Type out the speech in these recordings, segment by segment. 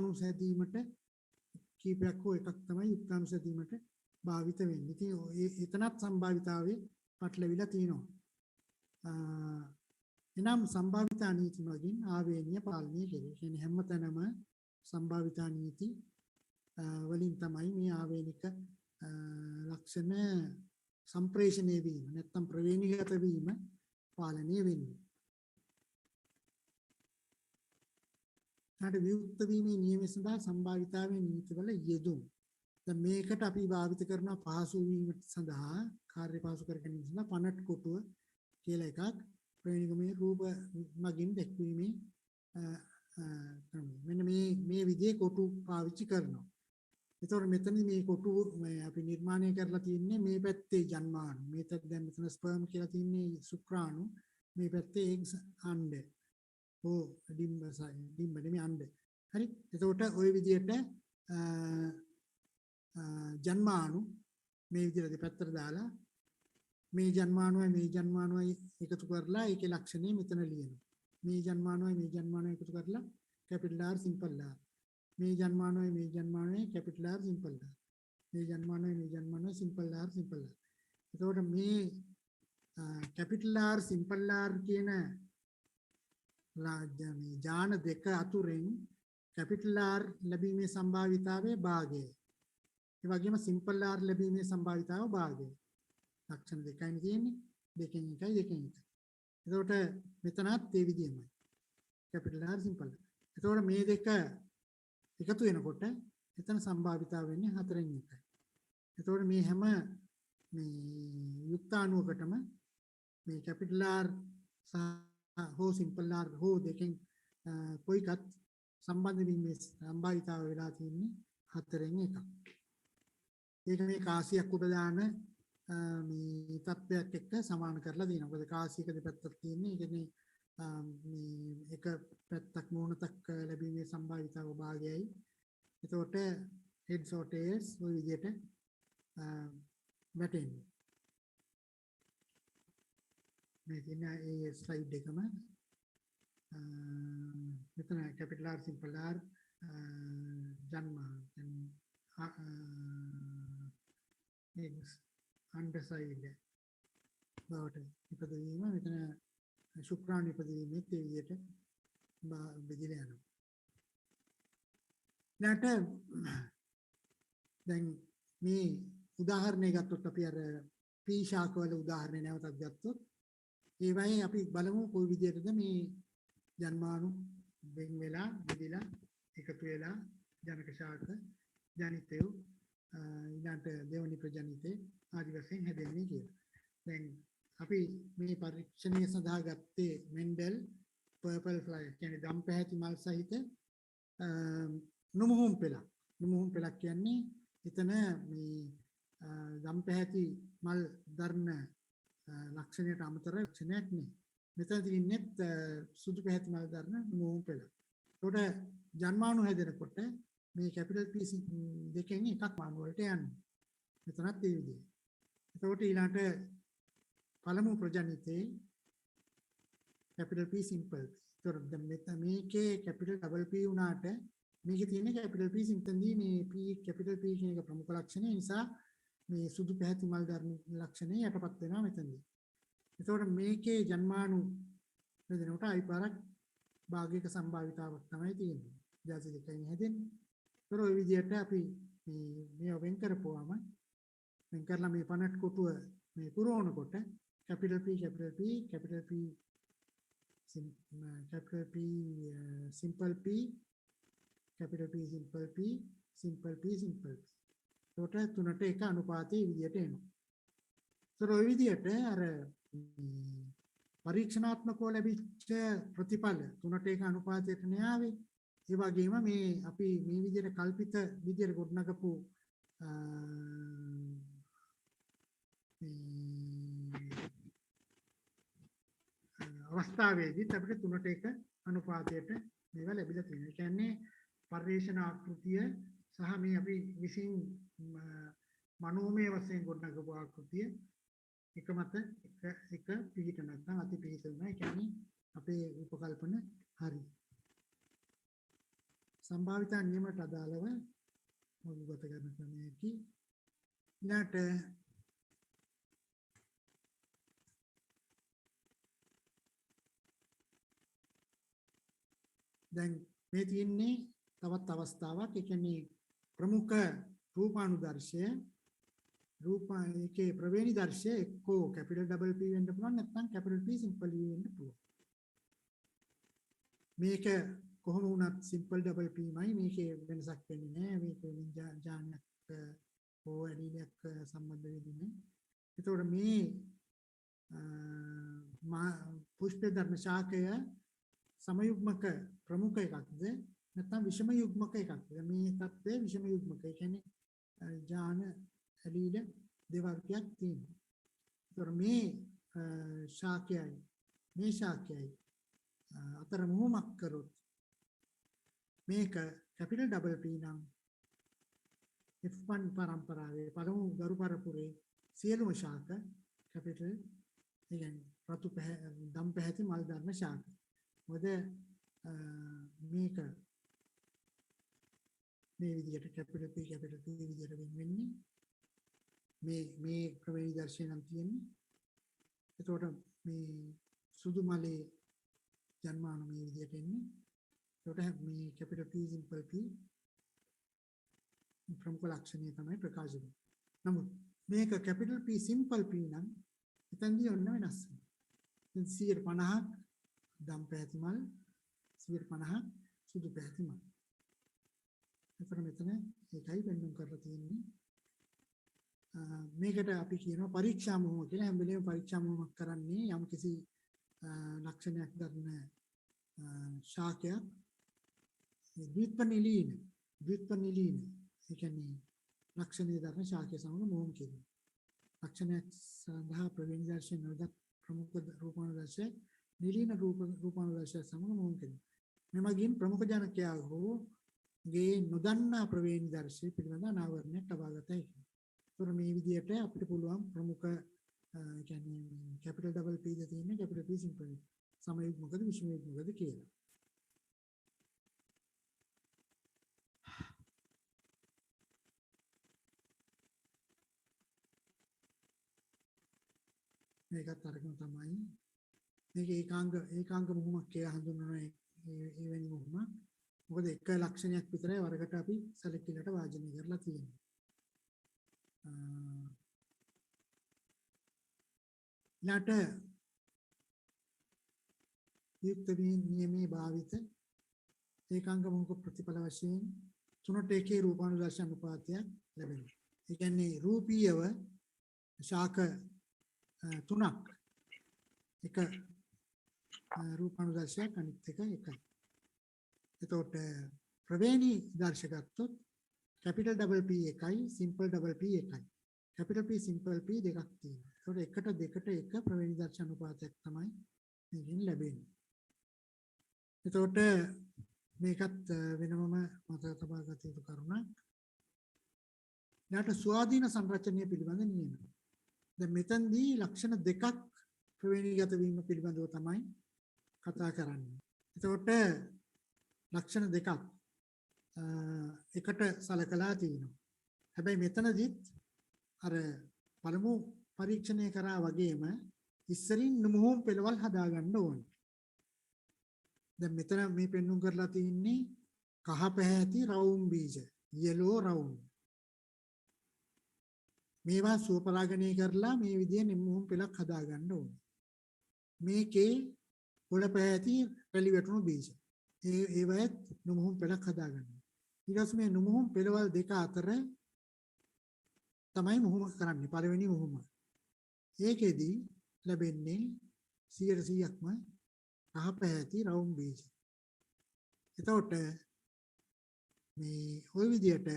යුක්තානුසැදීමට කීපයක් හෝ එකක් තමයි යුක්තානුසැදීමට භාවිත වෙන්නේ. ඉතින් එතනත් සම්භාවිතාවේ පටලවිලා තියෙනවා. එනම් සම්භාවිතා නීති මගින් ආවේනිය පාලනය කෙරේ. කියන්නේ හැමතැනම සම්භාවිතා නීති වලින් තමයි මේ ආවේනික ලක්ෂණ සම්ප්‍රේෂණය වීම නැත්නම් ප්‍රවේණීගත වීම පාලනය වෙන්නේ. ඊට විවුර්ත වීමේ නියම සඳහා සම්භාවිතාවේ නීතිවල යෙදුම්. දැන් මේකට අපි භාවිත කරන පහසු වීම සඳහා කාර්ය පහසු කර ගැනීම සඳහා පනට් කොටුව කියලා එකක් ප්‍රවේණිකමේ රූප මගින් දැක්වීමේ මෙන්න මේ විදිහේ කොටු පාවිච්චි කරනවා. ඒතකොට මෙතනදී මේ කොටු අපි නිර්මාණය කරලා තියෙන්නේ මේ පැත්තේ ජන්මාණු. මේකත් දැන් මෙතන ස්පර්ම් කියලා තියෙන්නේ ශුක්‍රාණු. මේ පැත්තේ එග්ස් අණ්ඩ. ඩිම්බ නෙමෙයි අණ්ඩ. හරි. එතකොට ওই විදිහට ජන්මාණු මේ විදිහට දෙපැත්තට දාලා මේ ජන්මාණුවයි එකතු කරලා ඒකේ ලක්ෂණය මෙතන ලියනවා. මේ ජන්මාණුවයි එකතු කරලා කැපිටල් R සිම්පල් R. මේ ජන්මාණුවයි කැපිටල් R සිම්පල් R. මේ ජන්මාණුවයි සිම්පල් R සිම්පල් R. එතකොට මේ කැපිටල් R සිම්පල් R කියන ජාන දෙක අතුරෙන් කැපිටල් R ලැබීමේ සම්භාවිතාවයේ භාගය. ඒ වගේම සිම්පල් R ලැබීමේ සම්භාවිතාව භාගය. ලක්ෂණ දෙකයි තියෙන්නේ. දෙකෙන් එකයි. එතකොට මෙතනත් ඒ විදිහමයි. Capital R simple R. එතකොට මේ දෙක එකතු වෙනකොට එතන සම්භාවිතාව වෙන්නේ 4න් 1යි. එතකොට මේ හැම මේ යුක්තාණුවකටම මේ කැපිටල් R සහ හෝ සිම්පල් R හෝ දෙකෙන් කොයිකත් සම්බන්ධ වීමේ සම්භාවිතාව වෙලා තියෙන්නේ 4න් 1ක්. ඒක මේ කාසියක් උඩ දාන මේ තත්ත්වයක් එක්ක සමාන කරලා දෙනවා. මොකද කාසියක දෙපැත්තක් තියෙන්නේ. ඒ කියන්නේ මේ එක පැත්තක් මූණතක් ලැබීමේ සම්භාවිතාව භාගයයි. එතකොට heads or tails ඔය විදිහට වැටෙන්නේ. මේ තියෙන ඒ ස්ලයිඩ් එකම මෙතන capital R simple R eggs underside බවට ඉපදවීම මෙතන ශුක්‍රාණු ඉපදවීමෙත් ඒ විදිහට බෙදලා යනවා. දැන් මේ උදාහරණය ගත්තොත් අපි අර P ශාක වල උදාහරණය නැවතත් ගත්තොත් ඒ වගේ අපි බලමු කොයි විදිහටද මේ ජන්මාණු වෙන් වෙලා බෙදලා එකතු වෙලා ජනක ශාක ජනිතය ඊළඟට දෙවනි ප්‍රජනිතේ ආදි වශයෙන් හැදෙන්නේ කියලා. දැන් අපි මේ පරීක්ෂණය සඳහා ගත්තේ මෙන්ඩල් පර්පල් ෆ්ලයි කියන්නේ දම් පැහැති මල් සහිත නුමුහුම් පෙළක්. නුමුහුම් පෙළක් කියන්නේ එතන මේ දම් පැහැති මල් දර්ණ ලක්ෂණයට අමතර ලක්ෂණයක් නෙවෙයි. මෙතන තියෙන්නේ සුදු පැහැති මල් දර්ණ නුමුහුම් පෙළ. ඒකට ජන්මාණු හැදෙනකොට මේ කැපිටල් P දෙකෙන් එකක් මාණු වලට යන්නේ. මෙතනත් ඒ විදිහයි. එතකොට ඊළඟට පළමු ප්‍රජනිතේ කැපිටල් P සිම්පල්. ඒතකොට දැන් මෙතන මේකේ කැපිටල් ඩබල් P උනාට මේකේ තියෙන කැපිටල් P සිම්පල්දී මේ P කැපිටල් P කියන එක ප්‍රමුඛ ලක්ෂණය නිසා මේ සුදු පැහැති මල් දර්ණ ලක්ෂණය යටපත් වෙනවා මෙතනදී. එතකොට මේකේ ජන්මාණු වෙනකොට අයිපාරක් භාගික සම්භාවිතාවක් තමයි තියෙන්නේ. ජාති දෙකෙන් හැදෙන්නේ. ඒතර ওই විදිහට අපි මේ වෙන් කරපුවාම වෙන් කරලා මේ පනට් කොටුව මේ පුරවනකොට capital P simple P capital P simple P. ඒකට තුනට එක අනුපාතයේ විදිහට එනවා. ඒතර ওই විදිහට අර පරීක්ෂණාත්මකව ලැබිච්ච ප්‍රතිඵල තුනට එක අනුපාතයට න්යාවේ. ඒ වගේම මේ අපි මේ විදිහට කල්පිත විදිහට ගොඩනගපු අවස්ථාවේදීත් අපිට තුනට එක අනුපාතයට මේවා ලැබිලා තියෙනවා. ඒ කියන්නේ පරිේශන ආකෘතිය සහ මේ අපි විසින් මනෝමය වශයෙන් ගොඩනගපු ආකෘතිය එක මත එක පිළිට නැත්නම් අති පිළිට වෙනවා. ඒ කියන්නේ අපේ උපකල්පන හරි. සම්භාවිතා නියමයට අදාළව මොහුගත කරන ක්‍රමයකි. ඊළාට දැන් මේ තියෙන්නේ තවත් අවස්ථාවක්. ඒ කියන්නේ ප්‍රමුඛ රූපානුදර්ශය ඒකේ ප්‍රවේණි දර්ශය එක්කෝ කැපිටල් ඩබල් P වෙන්න පුළුවන් නැත්නම් කැපිටල් P සිම්පල් V වෙන්න පුළුවන්. මේක කොහොම වුණත් සිම්පල් ඩබල් P මයි මේකේ වෙනසක් වෙන්නේ නැහැ. මේක ජානයක් හෝ ඇලීලයක් සම්බන්ධ වෙන්නේ නැහැ. ඒතකොට මේ පුෂ්ප ධර්ම ශාකය සමයුග්මක ප්‍රමුඛ එකක්ද නැත්නම් විෂම යුග්මක එකක්ද? මේ தත්ත්වය විෂම යුග්මක. ඒ කියන්නේ ජාන ඇලීල දෙවර්ගයක් තියෙනවා. ඒතකොට මේ ශාකයයි අතර මොහොමක් කරොත් මේක කැපිටල් ඩබල් P නම් F1 පරම්පරාවේ පළමු ගරු පරපුරේ සියලුම ශාක කැපිටල් කියන්නේ රතු දම් පැහැති මල් ධර්ම ශාක. මොකද මේක මේ විදිහට කැපිටල් P විදිහට වෙන්නේ මේ ප්‍රවේණි දර්ශනය නම් තියෙන්නේ. එතකොට මේ සුදු මලේ ජන්මාන මේ විදිහට එන්නේ. ඒකට මේ කැපිටල් P සිම්පල් P ප්‍රමුඛ ලක්ෂණය තමයි ප්‍රකාශ වෙන්නේ. නමුත් මේක කැපිටල් P සිම්පල් P නම් එතනදී ඔන්න වෙනස් වෙනවා. 150ක් දම් පැහැති මල් 150ක් සුදු පැහැති මල්. එතකොට මෙතන ඒකයි පෙන්වන්න කරලා තියෙන්නේ. මේකට අපි කියනවා පරීක්ෂා මොහොම කියලා. හැම වෙලේම පරීක්ෂා මොහොමක් කරන්නේ යම් කිසි ලක්ෂණයක් ගන්න ශාකයක් ද්විත්වනිලීන ඒ කියන්නේ ලක්ෂණීය ධර්ම ශාකය සමග මොහොම කියනවා. ලක්ෂණයක් සඳහා ප්‍රවේණි දර්ශන නොදත් ප්‍රමුඛ රූපානුදර්ශය නිලීන රූපානුදර්ශය සමග මොහොම කියනවා. මෙමගින් ප්‍රමුඛ ජනකයා හෝ ගේ නොදන්නා ප්‍රවේණි දර්ශය පිළිබඳ අනාවරණයක් ලබා ගත හැකියි. ඒතර මේ විදිහට අපිට පුළුවන් ප්‍රමුඛ කියන්නේ කැපිටල් ඩබල් P ද තියෙන්නේ කැපිටල් P සිම්පල් සමයුග්මකද විෂම යුග්මකද කියලා. මේකත් අරගෙන තමයි මේක ඒකාංග මොහොමක් කියලා හඳුන්වනවා. එවැනි මොහොමක්. මොකද එක ලක්ෂණයක් විතරයි වරකට අපි සැලකිල්ලට වාජනය කරලා තියෙන්නේ. ඊළාට යුක්ත නියමයේ භාවිත ඒකාංග මොහොක ප්‍රතිඵල වශයෙන් 3:1 රූපානුදර්ශන අනුපාතයක් ලැබෙනවා. ඒ කියන්නේ රූපීයව ශාක 3ක් එක රූපානුදර්ශයක් අනිත් එක එකයි. එතකොට ප්‍රවේණි දර්ශකත්වොත් කැපිටල් ඩබල් P එකයි සිම්පල් ඩබල් P එකයි. කැපිටල් P සිම්පල් P දෙකක් තියෙනවා. ඒතකොට එකට දෙකට එක ප්‍රවේණි දර්ශන අනුපාතයක් තමයි මේකෙන් ලැබෙන්නේ. එතකොට මේකත් වෙනමම මතක තබා ගත යුතු කරුණක්. ඊට ස්වාධීන සංරචනය පිළිබඳ නියම. දැන් මෙතනදී ලක්ෂණ දෙකක් ප්‍රවේණීගත වීම පිළිබඳව තමයි කතා කරන්නේ. එතකොට ලක්ෂණ දෙකක් එකට සලකලා තියෙනවා. හැබැයි මෙතනදිත් අර පළමු පරීක්ෂණය කරා වගේම ඉස්සරින් මොහොම පෙළවල් හදා ගන්න ඕනේ. දැන් මෙතන මේ පෙන්වුම් කරලා තියෙන්නේ කහ පැහැති රවුම් බීජ yellow round. මේවා සුවපරාගණය කරලා මේ විදිහේ නිමුහුම් පෙළක් හදා ගන්න ඕනේ. මේකේ පොළ පැහැති රැලි වැටුණු බීජ. ඒවයත් නිමුහුම් පෙළක් හදා ගන්නවා. ඊට පස්සේ මේ නිමුහුම් පෙළවල් දෙක අතර තමයි මුහුම කරන්නේ පළවෙනි මුහුම. ඒකෙදි ලැබෙන්නේ 100%ක්ම කහ පැහැති රවුම් බීජ. එතකොට මේ ওই විදිහට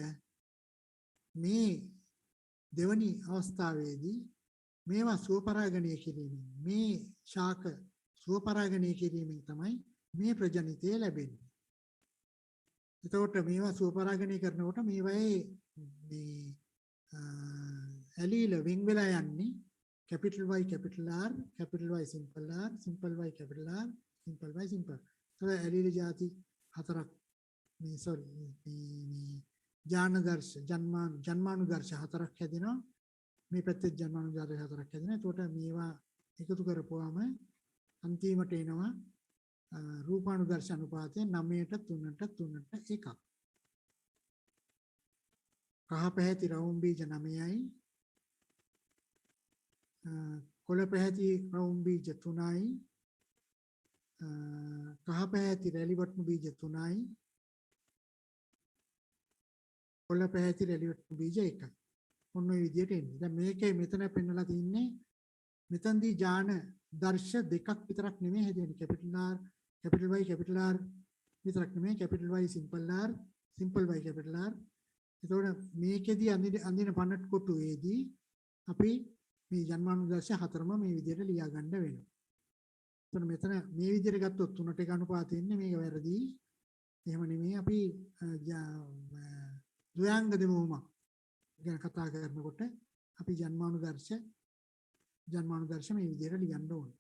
මේ දෙවනි අවස්ථාවේදී මේවා සුවපරාගණය කිරීමෙන් මේ ශාක සුවපරාගණය කිරීමෙන් තමයි මේ ප්‍රජනිතය ලැබෙන්නේ. එතකොට මේවා සුවපරාගණය කරනකොට මේවායේ මේ ඇලීල වෙන් වෙලා යන්නේ capital Y capital R capital Y simple R simple Y capital R simple Y simple. ඒතකොට ඇලීල ಜಾති හතරක් මේ sorry මේ ඥානදර්ශ ජන්මානුදර්ශ හතරක් හැදෙනවා. මේ පැත්තේ ජන්මානුදර්ශ හතරක් හැදෙනවා. එතකොට මේවා එකතු කරපුවාම අන්තිමට එනවා රූපානුදර්ශ අනුපාතය 9ට 3ට 3ට 1ක්. කහ පැහැති රවුම් බීජ 9යි. කොළ පැහැති රවුම් බීජ 3යි. කහ පැහැති රැලිවට්ටු බීජ 3යි. කොළ පැහැති රැලිවට්ටු බීජ 1යි. ඔන්න ඔය විදිහට එන්නේ. දැන් මේකේ මෙතන පෙන්නලා තින්නේ මෙතනදී ඥාන දර්ශ දෙකක් විතරක් නෙමෙයි හැදෙන්නේ. Capital R, capital Y, capital R විතරක් නෙමෙයි. Capital Y, simple R, simple Y, capital R. එතකොට මේකෙදී අඳින පන්නට කොටුවේදී අපි මේ ජන්මානුදර්ශ හතරම මේ විදිහට ලියා ගන්න වෙනවා. එතකොට මෙතන මේ විදිහට ගත්තොත් 3ට 1 අනුපාතය ඉන්නේ මේක වැරදි. එහෙම නෙමෙයි අපි ද්වයාංග දෙමුමක් ගැන කතා කරනකොට අපි ජන්මානුදර්ශ මේ විදිහට ලියන්න ඕනේ.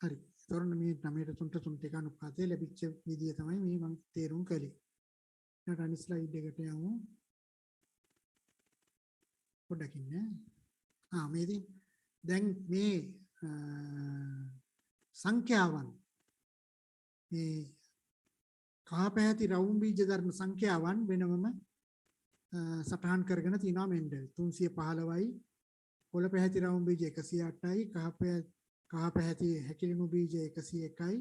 හරි. ඒතොරන මේ 9ට 3ට 3ට 1 අනුපාතය ලැබිච්ච විදිය තමයි මේ මම තේරුම් කළේ. ඊට අනිත් ස්ලයිඩ් එකට යමු. පොඩ්ඩක් ඉන්න. මේදී දැන් මේ සංඛ්‍යාවන් මේ කහ පැහැති රවුම් බීජ ධර්ම සංඛ්‍යාවන් වෙනමම සටහන් කරගෙන තිනවා මෙන්ඩල් 315යි කොළ පැහැති රවුම් බීජ 108යි කහ පැහැති හැකිලිමු බීජ 101යි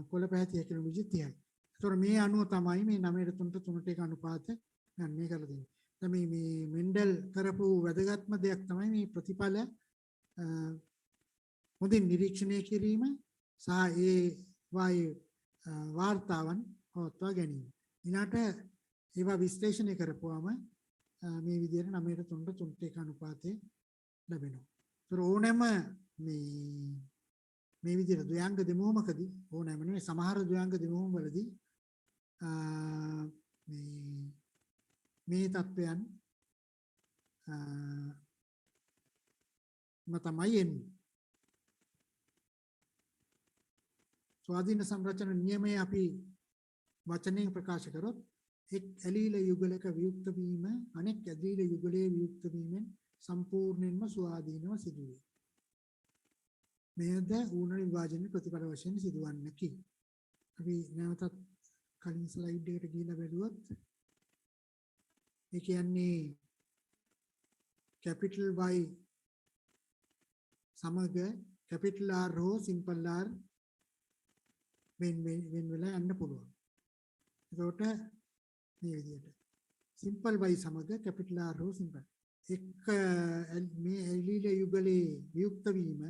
කොළ පැහැති හැකිලිමු බීජ 30යි. ඒතොර මේ අනුව තමයි මේ 9ට 3ට 3ට 1 අනුපාත ගන්නේ කරලා දෙන්නේ. දැන් මේ මෙන්ඩල් කරපු වැදගත්ම දෙයක් තමයි මේ ප්‍රතිඵල හොඳින් නිරීක්ෂණය කිරීම සහ ඒ වාර්තාවන් පවත්වා ගැනීම. ඊළාට ඒවා විශ්ලේෂණය කරපුවාම මේ විදිහට 9ට 3ට 3ට 1 අනුපාතය ලැබෙනවා. ඒතර ඕනෑම මේ විදිහට ද්වයාංග දෙමුහමකදී ඕනෑම නෙවෙයි සමහර ද්වයාංග දෙමුහම වලදී මේ තත්වයන් තමයි එන්නේ. ස්වාධීන සංරචන නියමයේ අපි වචනයෙන් ප්‍රකාශ කරොත් එක් ඇලීල යුගලක වියුක්ත වීම අනෙක් ඇලීල යුගලයේ වියුක්ත වීමෙන් සම්පූර්ණයෙන්ම ස්වාධීනව සිදුවේ. මෙයද ඌණ විභාජන ප්‍රතිඵල වශයෙන් සිදුවන්නකි. අපි නැවතත් කලින් ස්ලයිඩ් එකට ගිහිල්ලා බලුවොත් ඒ කියන්නේ කැපිටල් Y සමග කැපිටල් R හෝ සිම්පල් R වෙන වෙලා යන්න පුළුවන්. ඒකට මේ විදිහට සිම්පල් y සමග කැපිටල් R හෝ සිම්පල් එක් මේ ඇලීල යුගලේ වියුක්ත වීම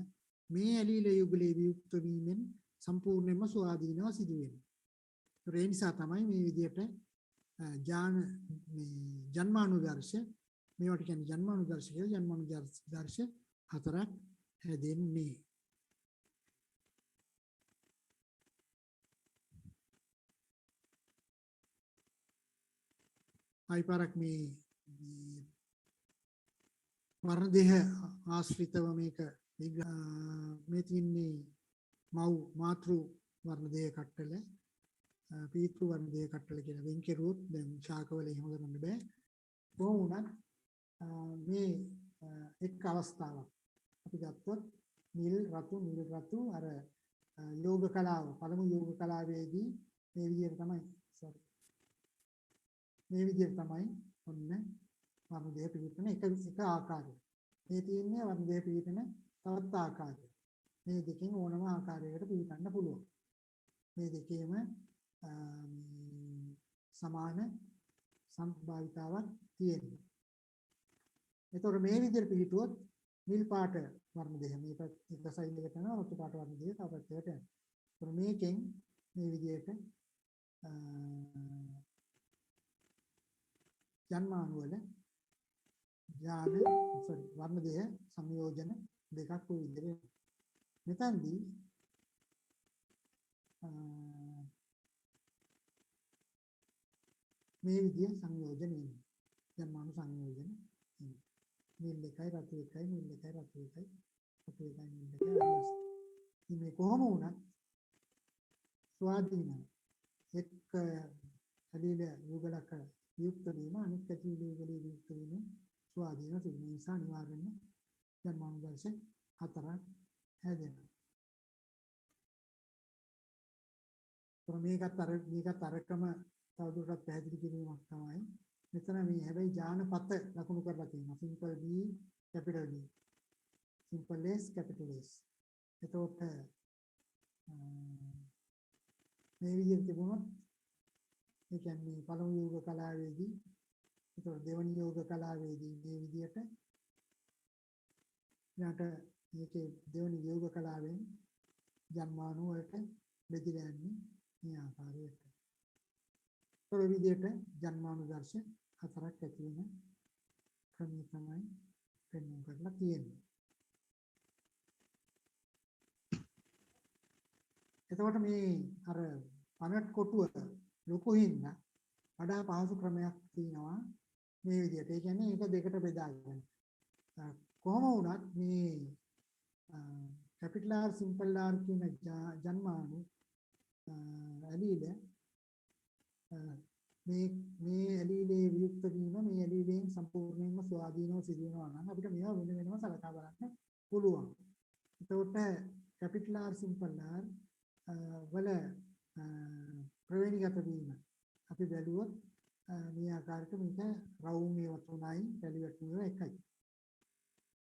මේ ඇලීල යුගලේ වියුක්ත වීමෙන් සම්පූර්ණයෙන්ම ස්වාධීනව සිදු වෙනවා. ඒ නිසා තමයි මේ විදිහට ජන්මානුදර්ශ මේවට කියන්නේ ජන්මානුදර්ශ කියලා ජන්මානුදර්ශ හතරක් හැදෙන්නේ. අයිපාරක් මේ වර්ණ දෙහ ආශ්‍රිතව මේක මේ තින්නේ මව් මාතෘ වර්ණ දෙහ කට්ටල පීතෘ වර්ණ දෙහ කට්ටල කියලා වෙන් කෙරුවොත් දැන් ශාකවල එහෙම කරන්න බෑ. කොහොම වුණත් මේ එක් අවස්ථාවක් අපි ගත්තොත් නිල් රතු අර යෝග කලාව පළමු යෝග කලාවේදී මේ විදිහට තමයි මේ විදිහට තමයි ඔන්න වර්ණ දෙක පිළිපදින එක ආකාරයක්. මේ තියෙන්නේ වර්ණ දෙක පිළිපදින තවත් ආකාරයක්. මේ දෙකෙන් ඕනම ආකාරයකට පිළිපදන්න පුළුවන්. මේ දෙකේම සමාන සම්භාවිතාවක් තියෙනවා. ඒතකොට මේ විදිහට පිළිපදුවොත් නිල් පාට වර්ණ දෙක මේ එක සයිඩ් එකට යනවා රතු පාට වර්ණ දෙක තව පැත්තකට යනවා. ඒතකොට මේකෙන් මේ විදිහට ජන්මාණු වල වර්ණ දෙක සංයෝජන දෙකක් වූ විදිහට මෙතනදී මේ විදිහ සංයෝජන එන්නේ. ජන්මාණු සංයෝජන එන්නේ. නිල් එකයි රතු එකයි නිල් එකයි රතු එකයි අපේ ඩයිමන්ඩ් එක අඩියස්. ඉතින් මේ කොහොම වුණත් ස්වාධීන එක් ඇලීල යුගලක වියුක්ත වීම අනිත් ඇලීල යුගලේ වියුක්ත වීම ස්වාධීන තිබෙන නිසා අනිවාර්යෙන්ම ජන්මානුදර්ශ හතරක් හැදෙනවා. මේකත් අරකම තවදුරටත් පැහැදිලි කිරීමක් තමයි. මෙතන මේ හැබැයි ජානපත ලකුණු කරලා තියෙනවා. Simple B, capital B. Simple S, capital S. එතකොට මේ විදිහට තිබුණොත් ඒ කියන්නේ පළමු යෝග කලාවේදී එතකොට දෙවනි යෝග කලාවේදී මේ විදිහට ඊට මේකේ දෙවනි යෝග කලාවෙන් ජන්මාණු වලට බෙදලා යන්නේ මේ ආකාරයට. ඒ විදිහට ජන්මානුදර්ශ හතරක් ඇති වෙන ක්‍රමය තමයි පෙන්වන්න කරලා තියෙන්නේ. එතකොට මේ අර පනට් කොටුව ලොකු හින්දා වඩා පහසු ක්‍රමයක් තියෙනවා මේ විදිහට. ඒ කියන්නේ ඒක දෙකට බෙදාගෙන. කොහොම වුණත් මේ කැපිටල් R සිම්පල් R කියන ජන්මාණු ඇලීල මේ ඇලීලේ වියුක්ත වීම මේ ඇලීලෙන් සම්පූර්ණයෙන්ම ස්වාධීනව සිදු වෙනවා නම් අපිට මේවා වෙන වෙනම සලකා බලන්න පුළුවන්. එතකොට කැපිටල් R සිම්පල් R වල ප්‍රවේණිගත වීම අපි බැලුවොත් මේ ආකාරයට මේක රවුම් ඒවා තුනයි වැලියට් වල එකයි.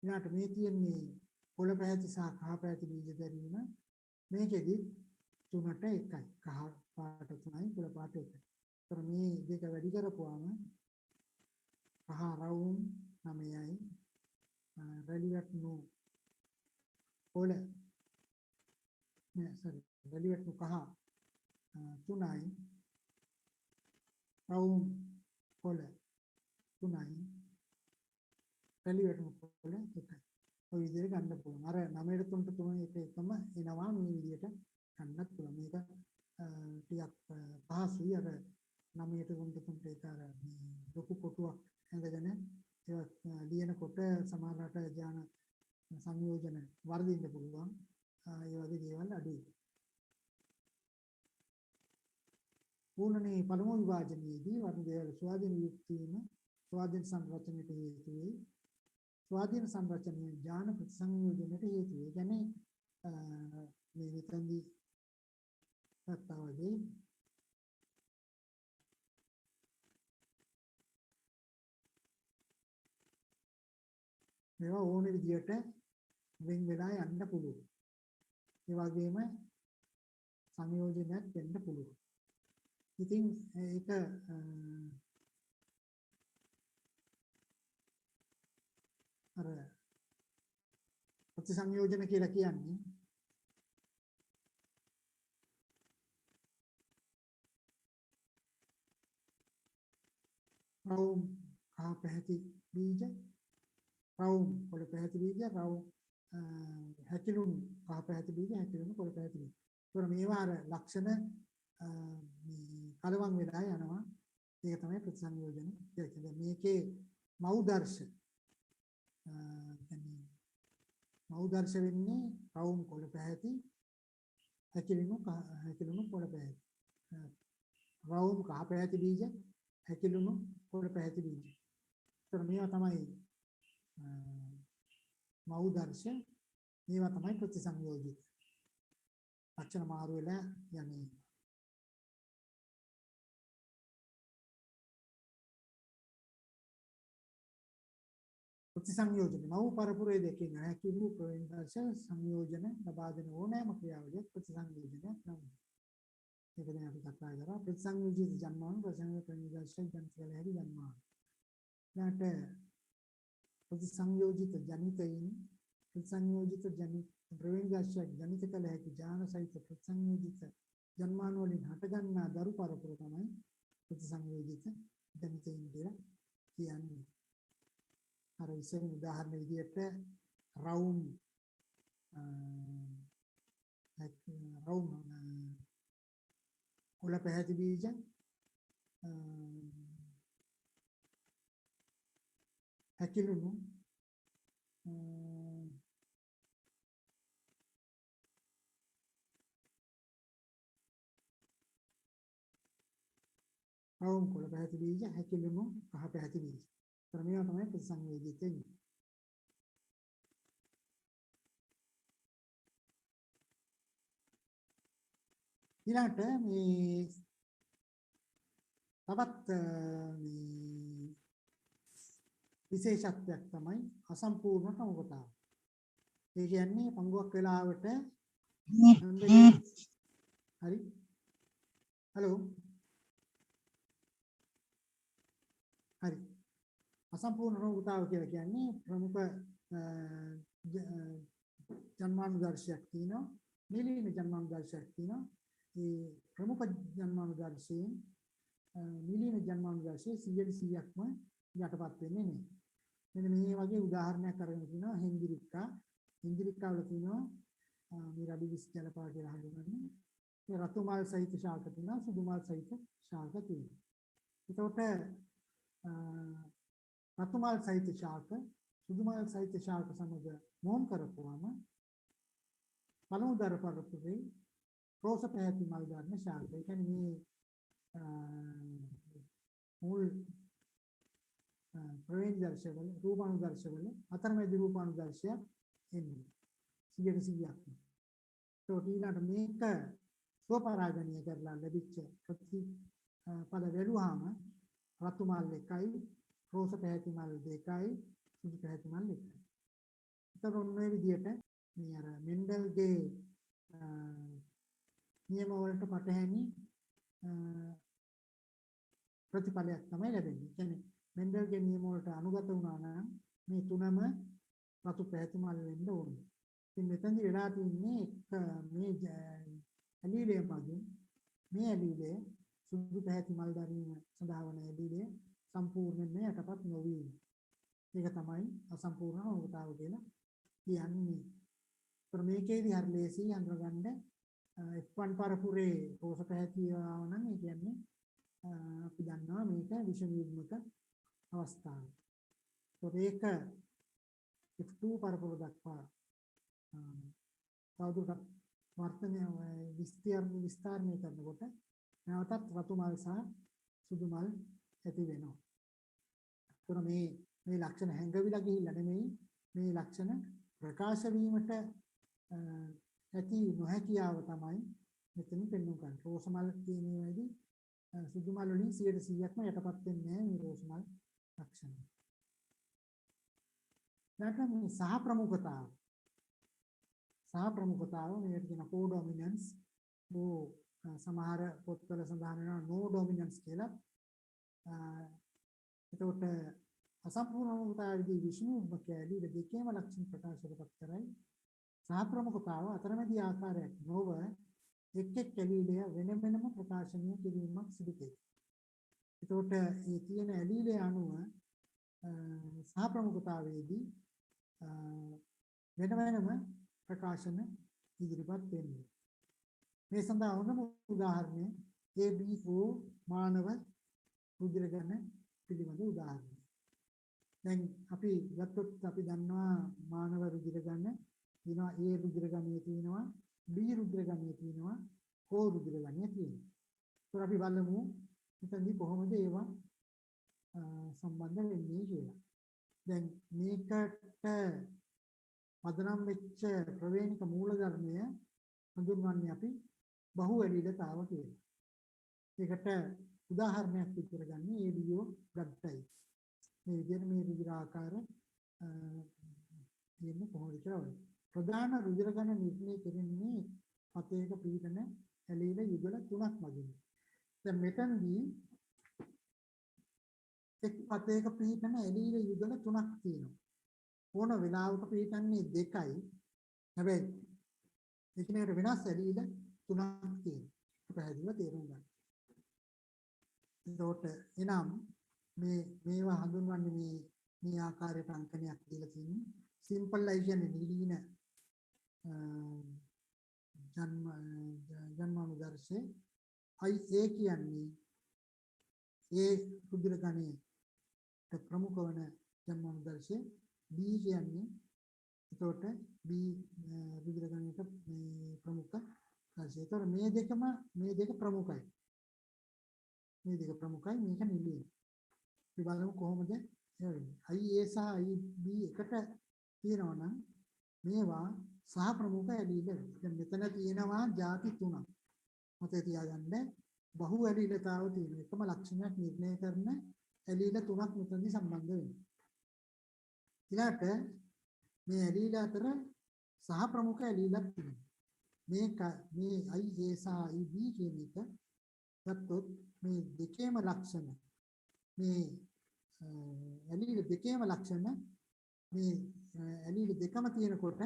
ඊළාට මේ තියෙන්නේ පොළ පැහැති සහ කහ පැහැති බීජ දැරීම මේකෙදි තුනට එකයි. කහ පාට තුනයි පොළ පාට එකයි. ඒතර මේ දෙක වැඩි කරපුවාම කහ රවුම් 9යි වැලියට් නු පොළ වැලියට් නු කහ 3යි රවුම් පොළ 3යි වැලියට් නු පොළ 1යි. ඔය විදිහට ගන්න පුළුවන්. අර 9ට 3ට 3 එක එකම එනවා මේ විදිහට ගන්නත් පුළුවන්. මේක ටිකක් පහසුයි. අර 9ට 3ට 3ට ඒක අර ලොකු කොටුවක් ඇඳගෙන ඒක ලියනකොට සමහරකට ඥාන සංයෝජන වර්ධින්න පුළුවන්. ඒ වගේ දේවල් අඩුයි. පූර්ණනේ පළමු විභාජනයේදී වර්ණ දේවල් ස්වාධීන යුක්තියම ස්වාධීන සංරචනයට හේතු වෙයි. ස්වාධීන සංරචනයේ ඥාන ප්‍රතිසංයෝජනයට හේතු වෙයි. කියන්නේ මේ විතරදී සත්‍යවදී මේවා ඕන විදියට වෙන් වෙලා යන්න පුළුවන්. ඒ වගේම සංයෝජනයක් වෙන්න පුළුවන්. ඉතින් ඒක අර ප්‍රතිසංයෝජන කියලා කියන්නේ රවුම් කහ පැහැති බීජ රවුම් පොළ පැහැති බීජ රවුම් හැකිලුණු කහ පැහැති බීජ හැකිලුණු පොළ පැහැති බීජ. ඒතර මේවා අර ලක්ෂණ කලවම් වෙලා යනවා. ඒක තමයි ප්‍රතිසංයෝජන කියලා කියන්නේ. මේකේ මෞදර්ශ කියන්නේ මෞදර්ශ වෙන්නේ රවුම් පොළ පැහැති හැකිලුණු පොළ පැහැති. රවුම් කහ පැහැති බීජ හැකිලුණු පොළ පැහැති බීජ. ඒතර මේවා තමයි මෞදර්ශ. මේවා තමයි ප්‍රතිසංයෝජිත. අක්ෂර මාරු වෙලා යන්නේ. ප්‍රතිසංයෝජන මව් පරපුරේ දෙකෙන් හැකිලු ප්‍රවේණදර්ශ සංයෝජන ලබා දෙන ඕනෑම ක්‍රියාවලියක් ප්‍රතිසංයෝජනයක් නම්. ඒක දැන් අපි කතා කරා ප්‍රතිසංයෝජිත ජන්මාණු ප්‍රවේණදර්ශ ජනිතකල හැරි ජන්මාණු. ඊට ප්‍රතිසංයෝජිත ජනිතයින් ප්‍රතිසංයෝජිත ජනිත ප්‍රවේණදර්ශ ජනිතකල හැකි ඥාන සහිත ප්‍රතිසංයෝජිත ජන්මාණු වලින් හටගන්නා දරු පරපුර තමයි ප්‍රතිසංයෝජිත ජනිතයින් කියලා කියන්නේ. අර ඉස්සෙල් උදාහරණ විදිහට රවුම් පොළ පැහැති බීජ හැකිලුණු අවුම් කොළ පැහැති බීජ, හැකිලුණු කහ පැහැති බීජ. ඒතර මේවා තමයි ප්‍රතිසංවේදී තියෙන්නේ. ඊළඟට මේ තවත් මේ විශේෂත්වයක් තමයි අසම්පූර්ණ ප්‍රමුඛතාව. ඒ කියන්නේ පංගුවක් වෙලාවට හරි හලෝ හරි අසම්පූර්ණ ප්‍රමුඛතාව කියලා කියන්නේ ප්‍රමුඛ ජන්මානුදර්ශයක් තියෙනවා, නිලීන ජන්මානුදර්ශයක් තියෙනවා. ඒ ප්‍රමුඛ ජන්මානුදර්ශයෙන් නිලීන ජන්මානුදර්ශයේ 100%ක්ම යටපත් වෙන්නේ නැහැ. මෙන්න මේ වගේ උදාහරණයක් අරගෙන තිනවා හෙන්දිරික්කා. හෙන්දිරික්කා වල තියෙනවා මේ රබි විස් ජලපා කියලා හඳුන්වන්නේ. මේ රතු මල් සහිත ශාක තියෙනවා, සුදු මල් සහිත ශාක තියෙනවා. එතකොට රතු මල් සහිත ශාක සුදු මල් සහිත ශාක සමග මොම් කරපුවාම පළමු දර පරපුරේ රෝස පැහැති මල් ගන්න ශාක. ඒ කියන්නේ මේ මුල් ප්‍රවේණ දර්ශවල රූපානුදර්ශවල අතරමැදි රූපානුදර්ශයක් එන්නේ 100%ක්. ඒකට ඊළඟට මේක ස්වපරාගණීය කරලා ලැබිච්ච ප්‍රතිඵල වැළුවාම රතු මල් 1යි, රෝස පැහැති මල් 2යි, සුදු පැහැති මල් 1යි. ඒතර ඔන්නේ විදිහට මේ අර මෙන්ඩල්ගේ නියම වලට පටහැනි ප්‍රතිඵලයක් තමයි ලැබෙන්නේ. කියන්නේ මෙන්ඩල්ගේ නියම වලට අනුගත වුණා නම් මේ තුනම රතු පැහැති මල් වෙන්න ඕනේ. ඉතින් මෙතනදී වෙලා තින්නේ මේ ඇලීලය පදින් මේ ඇලීලය සුදු පැහැති මල් දරීම සඳහා වන ඇලීලය සම්පූර්ණයෙන්ම යටපත් නොවීම. ඒක තමයි අසම්පූර්ණ අවතාව කියලා කියන්නේ. ඒතර මේකේදී හරි ලේසි හඳුනගන්න F1 පරපුරේ රෝස පැහැති ආව නම් ඒ කියන්නේ අපි දන්නවා මේක විෂම යුග්මක අවස්ථාව. ඒක F2 පරපුර දක්වා තවදුරටත් වර්තනය විස්තරණය කරනකොට නැවතත් රතු මල් සහ සුදු මල් ඇති වෙනවා. ඒතර මේ ලක්ෂණ හැංගවිලා ගිහිල්ලා නෙමෙයි මේ ලක්ෂණ ප්‍රකාශ වීමට ඇති නොහැකියාව තමයි මෙතන පෙන්වන්න කරන්නේ. රෝස මල් කියන ඒවාදී සුදු මල් වලින් 100%ක්ම යටපත් වෙන්නේ නැහැ මේ රෝස මල් ලක්ෂණ. ඊට මේ සහ ප්‍රමුඛතාව මේකට කියන කෝඩොමිනන්ස් සමහර පොත්වල සඳහන් වෙනවා නෝ ඩොමිනන්ස් කියලා. එතකොට අසම්පූර්ණ ප්‍රමුඛතාවයේදී විෂම කැලී දෙකේම ලක්ෂණ ප්‍රකාශයටපත් කරයි. සහ ප්‍රමුඛතාව අතරමැදි ආකාරයක් නොව එක් ඇලීලය වෙන වෙනම ප්‍රකාශනය කිරීමක් සිදු කෙරේ. එතකොට මේ තියෙන ඇලීලය අනුව සහ ප්‍රමුඛතාවයේදී වෙන වෙනම ප්‍රකාශන ඉදිරිපත් වෙන්නේ. මේ සඳහා හොඳම උදාහරණය ABO මානව රුධිර ගණන පිළිබඳ උදාහරණයක්. දැන් අපි ගත්තොත් අපි දන්නවා මානව රුධිර ගණන තියෙනවා, A රුධිර ගණනය තියෙනවා, B රුධිර ගණනය තියෙනවා, O රුධිර ගණනය තියෙනවා. ඒත් අපි බලමු මෙතනදී කොහොමද ඒවා සම්බන්ධ වෙන්නේ කියලා. දැන් මේකට පදනම් වෙච්ච ප්‍රවේණික මූලධර්මය හඳුන්වන්නේ අපි බහු ඇලීලතාව කියලා. ඒකට උදාහරණයක් විදිහට ගන්න ABO ගත්තයි. මේ විදිහට මේ රුධිර ආකාර දෙන්නේ කොහොමද කියලා. ප්‍රධාන රුධිර ගණන නිර්ණය කෙරෙන්නේ පතේක පීඩන ඇලීල යුගල 3ක් මගින්. දැන් මෙතනදී එක් පතේක පීඩන ඇලීල යුගල 3ක් තියෙනවා. ඕන වෙලාවක පීඩන්නේ 2යි. හැබැයි එකිනෙකට වෙනස් ඇලීල 3ක් තියෙනවා. පැහැදිලිව තේරුම් ගන්න. එතකොට එනම් මේවා හඳුන්වන්නේ මේ ආකාරයට අංකණයක් දීලා තියෙන්නේ. සිම්පල් ලයි කියන්නේ නිලීන ජන්මානුදර්ශය. IA කියන්නේ A රුධිර ගණයේ ප්‍රමුඛ වන ජන්මානුදර්ශය. B කියන්නේ එතකොට B රුධිර ගණයට ප්‍රමුඛ දර්ශය. ඒතර මේ දෙක ප්‍රමුඛයි. මේ දෙක ප්‍රමුඛයි මේක නිලිය. අපි බලමු කොහොමද වෙන්නේ. IA සහ IB එකට තියෙනවා නම් මේවා සහ ප්‍රමුඛ ඇලීල. දැන් මෙතන තියෙනවා ಜಾති තුනක්. මතක තියාගන්න බහු ඇලීලතාව තියෙන එකම ලක්ෂණයක් නිර්ණය කරන ඇලීල තුනක් මෙතනදි සම්බන්ධ වෙනවා. ඊළාට මේ ඇලීල අතර සහ ප්‍රමුඛ ඇලීලක් තියෙනවා. මේ IA සහ IB කියන එක ගත්තොත් මේ දෙකේම ලක්ෂණ මේ ඇලීල දෙකේම ලක්ෂණ මේ ඇලීල දෙකම තියෙනකොට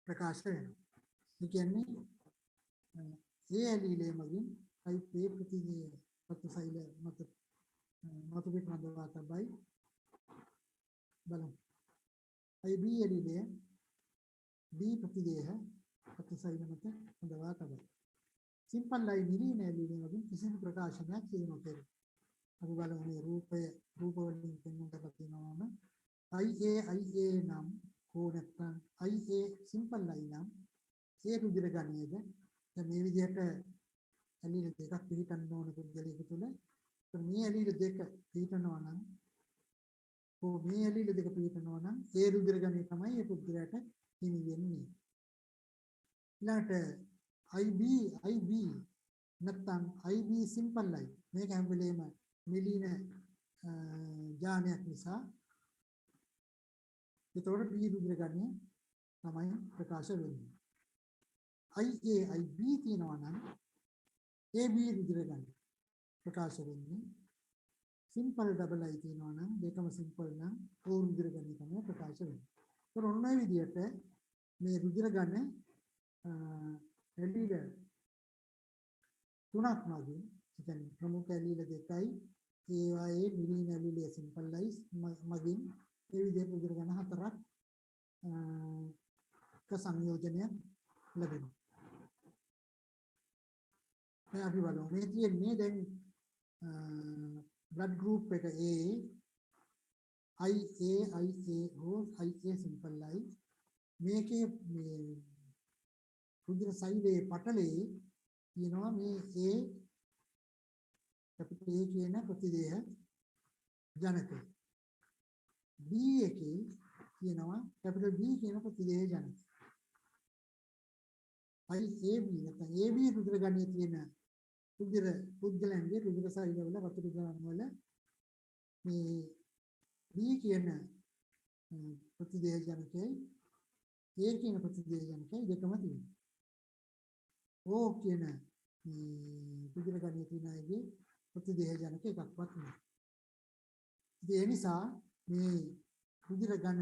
ප්‍රකාශ වෙනවා. ඒ කියන්නේ ඒ ඇලීලේ මගින් type A ප්‍රතිදේය ප්‍රතිසෛල මත පිට නදවා තබයි බලමු. IB ඇලීලේ B ප්‍රතිදේය ප්‍රතිසෛල මත නදවා තබයි. සිම්පල් ලයි නිරීන ඇලීලේ මගින් කිසිදු ප්‍රකාශනයක් සිදු නොකරයි. අපි බලමු මේ රූප වලින් පෙන්වන්න තියෙනවාම IA නම් හෝ නැත්නම් IA සිම්පල් ලයි නම් ඒ රුධිර ගණයේද දැන් මේ විදිහට ඇලීල දෙකක් පිළිටන්න ඕන පුද්ගලයෙකු තුළ මේ ඇලීල දෙක පිළිටනවා නම් හෝ මේ ඇලීල දෙක පිළිටනවා නම් ඒ රුධිර ගණය තමයි ඒ පුද්ගලයාට හිමි වෙන්නේ. ඊළාට IB නැත්නම් IB සිම්පල් ලයි මේක හැම වෙලේම මිලින ඥානයක් නිසා ඒතකොට B රුධිර ගණය තමයි ප්‍රකාශ වෙන්නේ. IA IB තියෙනවා නම් AB රුධිර ගණය ප්‍රකාශ වෙන්නේ. සිම්පල් ඩබල් I තියෙනවා නම් දෙකම සිම්පල් නම් O රුධිර ගණය තමයි ප්‍රකාශ වෙන්නේ. ඒතකොට ඔන්න ඔය විදිහට මේ රුධිර ගණය ඇලීල තුනක් මගින් කියන්නේ ප්‍රමුඛ ඇලීල දෙකයි ඒවායේ නිරීන ඇලීල සිම්පල් ලයි මගින් ඒ විදිහට රුධිර ගණන හතරක් ක සංයෝජනයක් ලැබෙනවා. දැන් අපි බලමු මේ තියෙන්නේ දැන් blood group එක A IA හෝ IA සිම්පල් ලයි මේකේ මේ රුධිර සෛලයේ පටලයේ තියෙනවා මේ A කැපිටල් A කියන ප්‍රතිදේහ ජනකය. B එකේ තියෙනවා කැපිටල් B කියන ප්‍රතිදේහ ජනකය. IAB නැත්නම් AB රුධිර ගණයේ තියෙන රුධිර පුද්ගලයන්ගේ රුධිර සෛලවල වතුර ගණන් වල මේ B කියන ප්‍රතිදේහ ජනකයයි A කියන ප්‍රතිදේහ ජනකයයි දෙකම තියෙනවා. O කියන රුධිර ගණයේ තියෙන අයගේ ප්‍රතිදේහ ජනක එකක්වත් නැහැ. ඒ නිසා මේ රුධිර ගණ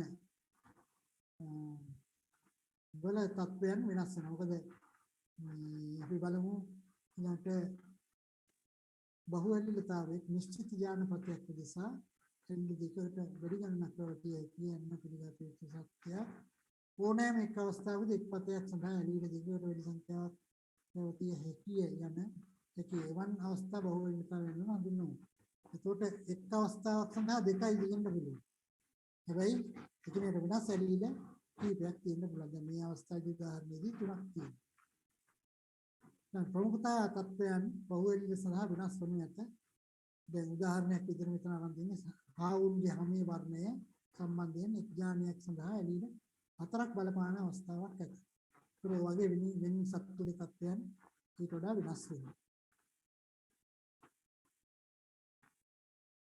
වල තත්වයන් වෙනස් වෙනවා. මොකද අපි බලමු ඊළඟට බහු ඇලීලතාවයේ නිශ්චිත ඥානපතයක් නිසා එල්ල දෙකට වැඩි ගණනක් ප්‍රවතිය කියන පිළිගත යුතු සත්‍ය ඕනෑම එක් අවස්ථාවකදී එක් පතයක් සඳහා ඇලීල දෙකට වැඩි සංඛ්‍යාවක් ප්‍රවතිය හැකිය යන එකේ එවන් අවස්ථා බහු ඇලීලතාව වෙනවා හඳුන්වනවා. එතකොට එක් අවස්ථාවක් සඳහා දෙකයි දෙන්න පුළුවන්. හැබැයි එකිනෙකට වෙනස් ඇලීල කීපයක් තියෙන්න පුළුවන්. දැන් මේ අවස්ථාවේ උදාහරණයේදී තුනක් තියෙනවා. දැන් ප්‍රමුඛතා තත්ත්වයන් බහු ඇලීල සඳහා වෙනස් වනු ඇත. දැන් උදාහරණයක් විදිහට මෙතන අරන් දෙන්නේ හාවුන්ගේ හැමේ වර්ණය සම්බන්ධයෙන් එක් ඥානයක් සඳහා ඇලීල හතරක් බලපාන අවස්ථාවක් ඇත. ඒ වගේ වෙන සත්තුලේ තත්ත්වයන් ඊට වඩා වෙනස් වෙනවා.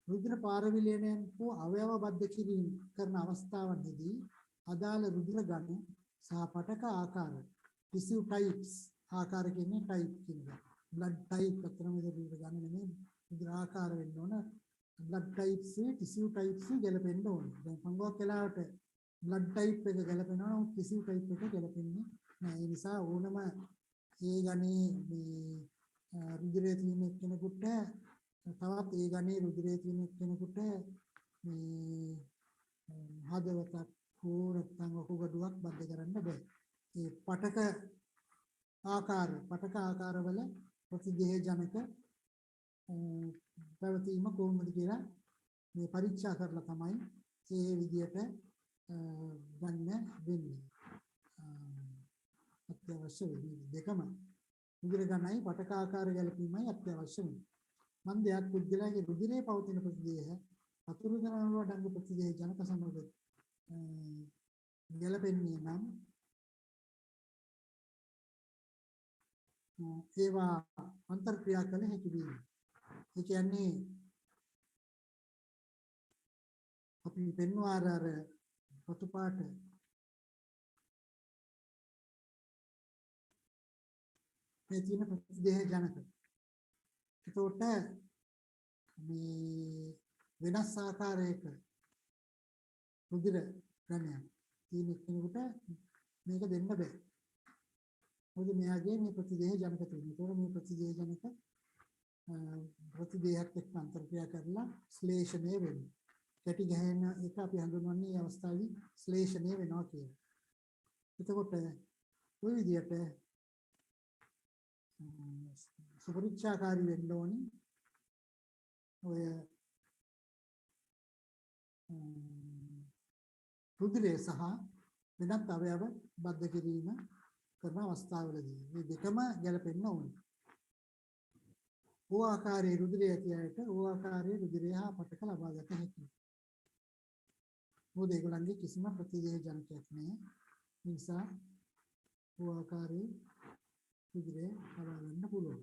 රුධිර පාරවිලයනයන් හෝ අවයව බද්ධ කිරීම කරන අවස්ථාවන්හිදී අදාළ රුධිර ගණ සහ පටක ආකාර tissue types ආකාර කියන්නේ type කියනවා. blood type අතරම රුධිර ගණ නෙමෙයි රුධිර ආකාර වෙන්න ඕන. blood types tissue types ගැලපෙන්න ඕන. දැන් සංගෝක් වෙලාවට blood type එක ගැලපෙනවා නම් tissue type එක ගැලපෙන්නේ නැහැ. ඒ නිසා ඕනම ඒ ගණේ මේ රුධිරයේ තියෙන කෙනෙකුට තවත් ඒ ගණේ රුධිරයේ තියෙන කෙනෙකුට මේ හදවතක් හෝ නැත්නම් වකුගඩුවක් බද්ධ කරන්න බෑ. ඒ පටක ආකාරවල ප්‍රතිදේහ ජනක පැවතීම කොහොමද කියලා මේ පරීක්ෂා කරලා තමයි ඒ විදියට ගන්න වෙන්නේ. අත්‍යවශ්‍ය වෙන්නේ දෙකම රුධිර ගණනයි පටක ආකාර ගැලපීමයි අත්‍යවශ්‍ය වෙන්නේ. මන්දයක් පුද්ගලයාගේ රුධිරයේ පවතින ප්‍රතිදේහ අතුරු දනවල වඩංගු ප්‍රතිදේහ ජනක සමග ගැලපෙන්නේ නම් ඒවා අන්තර්ක්‍රියා කළ හැකි වීම. ඒ කියන්නේ අපි පෙන්වා අර රතු පාට මේ තියෙන ප්‍රතිදේහ ජනක. එතකොට මේ වෙනස් ආකාරයක රුධිර ගණයක් තියෙන කෙනෙකුට මේක දෙන්න බෑ. මොකද මෙයාගේ මේ ප්‍රතිදේහ ජනක තියෙනවා. ඒතකොට මේ ප්‍රතිදේහ ජනක ප්‍රතිදේහයක් එක්ක අන්තර්ක්‍රියා කරලා ශ්ලේෂණය වෙනවා. කැටි ගහන එක අපි හඳුන්වන්නේ මේ අවස්ථාවේ ශ්ලේෂණය වෙනවා කියලා. එතකොට ওই විදිහට සුපරික්ෂාකාරී වෙන්න ඕනි. ඔය රුධිරය සහ වෙනත් අවයව බද්ධ කිරීම කරන අවස්ථාවලදී මේ දෙකම ගැලපෙන්න ඕනේ. ඕ ආකාරයේ රුධිරය ඇතියට ඕ ආකාරයේ රුධිරය හා පටක ලබා ගත හැකියි. මොකද ඒගොල්ලන්ගේ කිසිම ප්‍රතිදේහ ජනකයක් නැහැ. ඒ නිසා ඕ ආකාරයේ රුධිරය ලබා ගන්න පුළුවන්.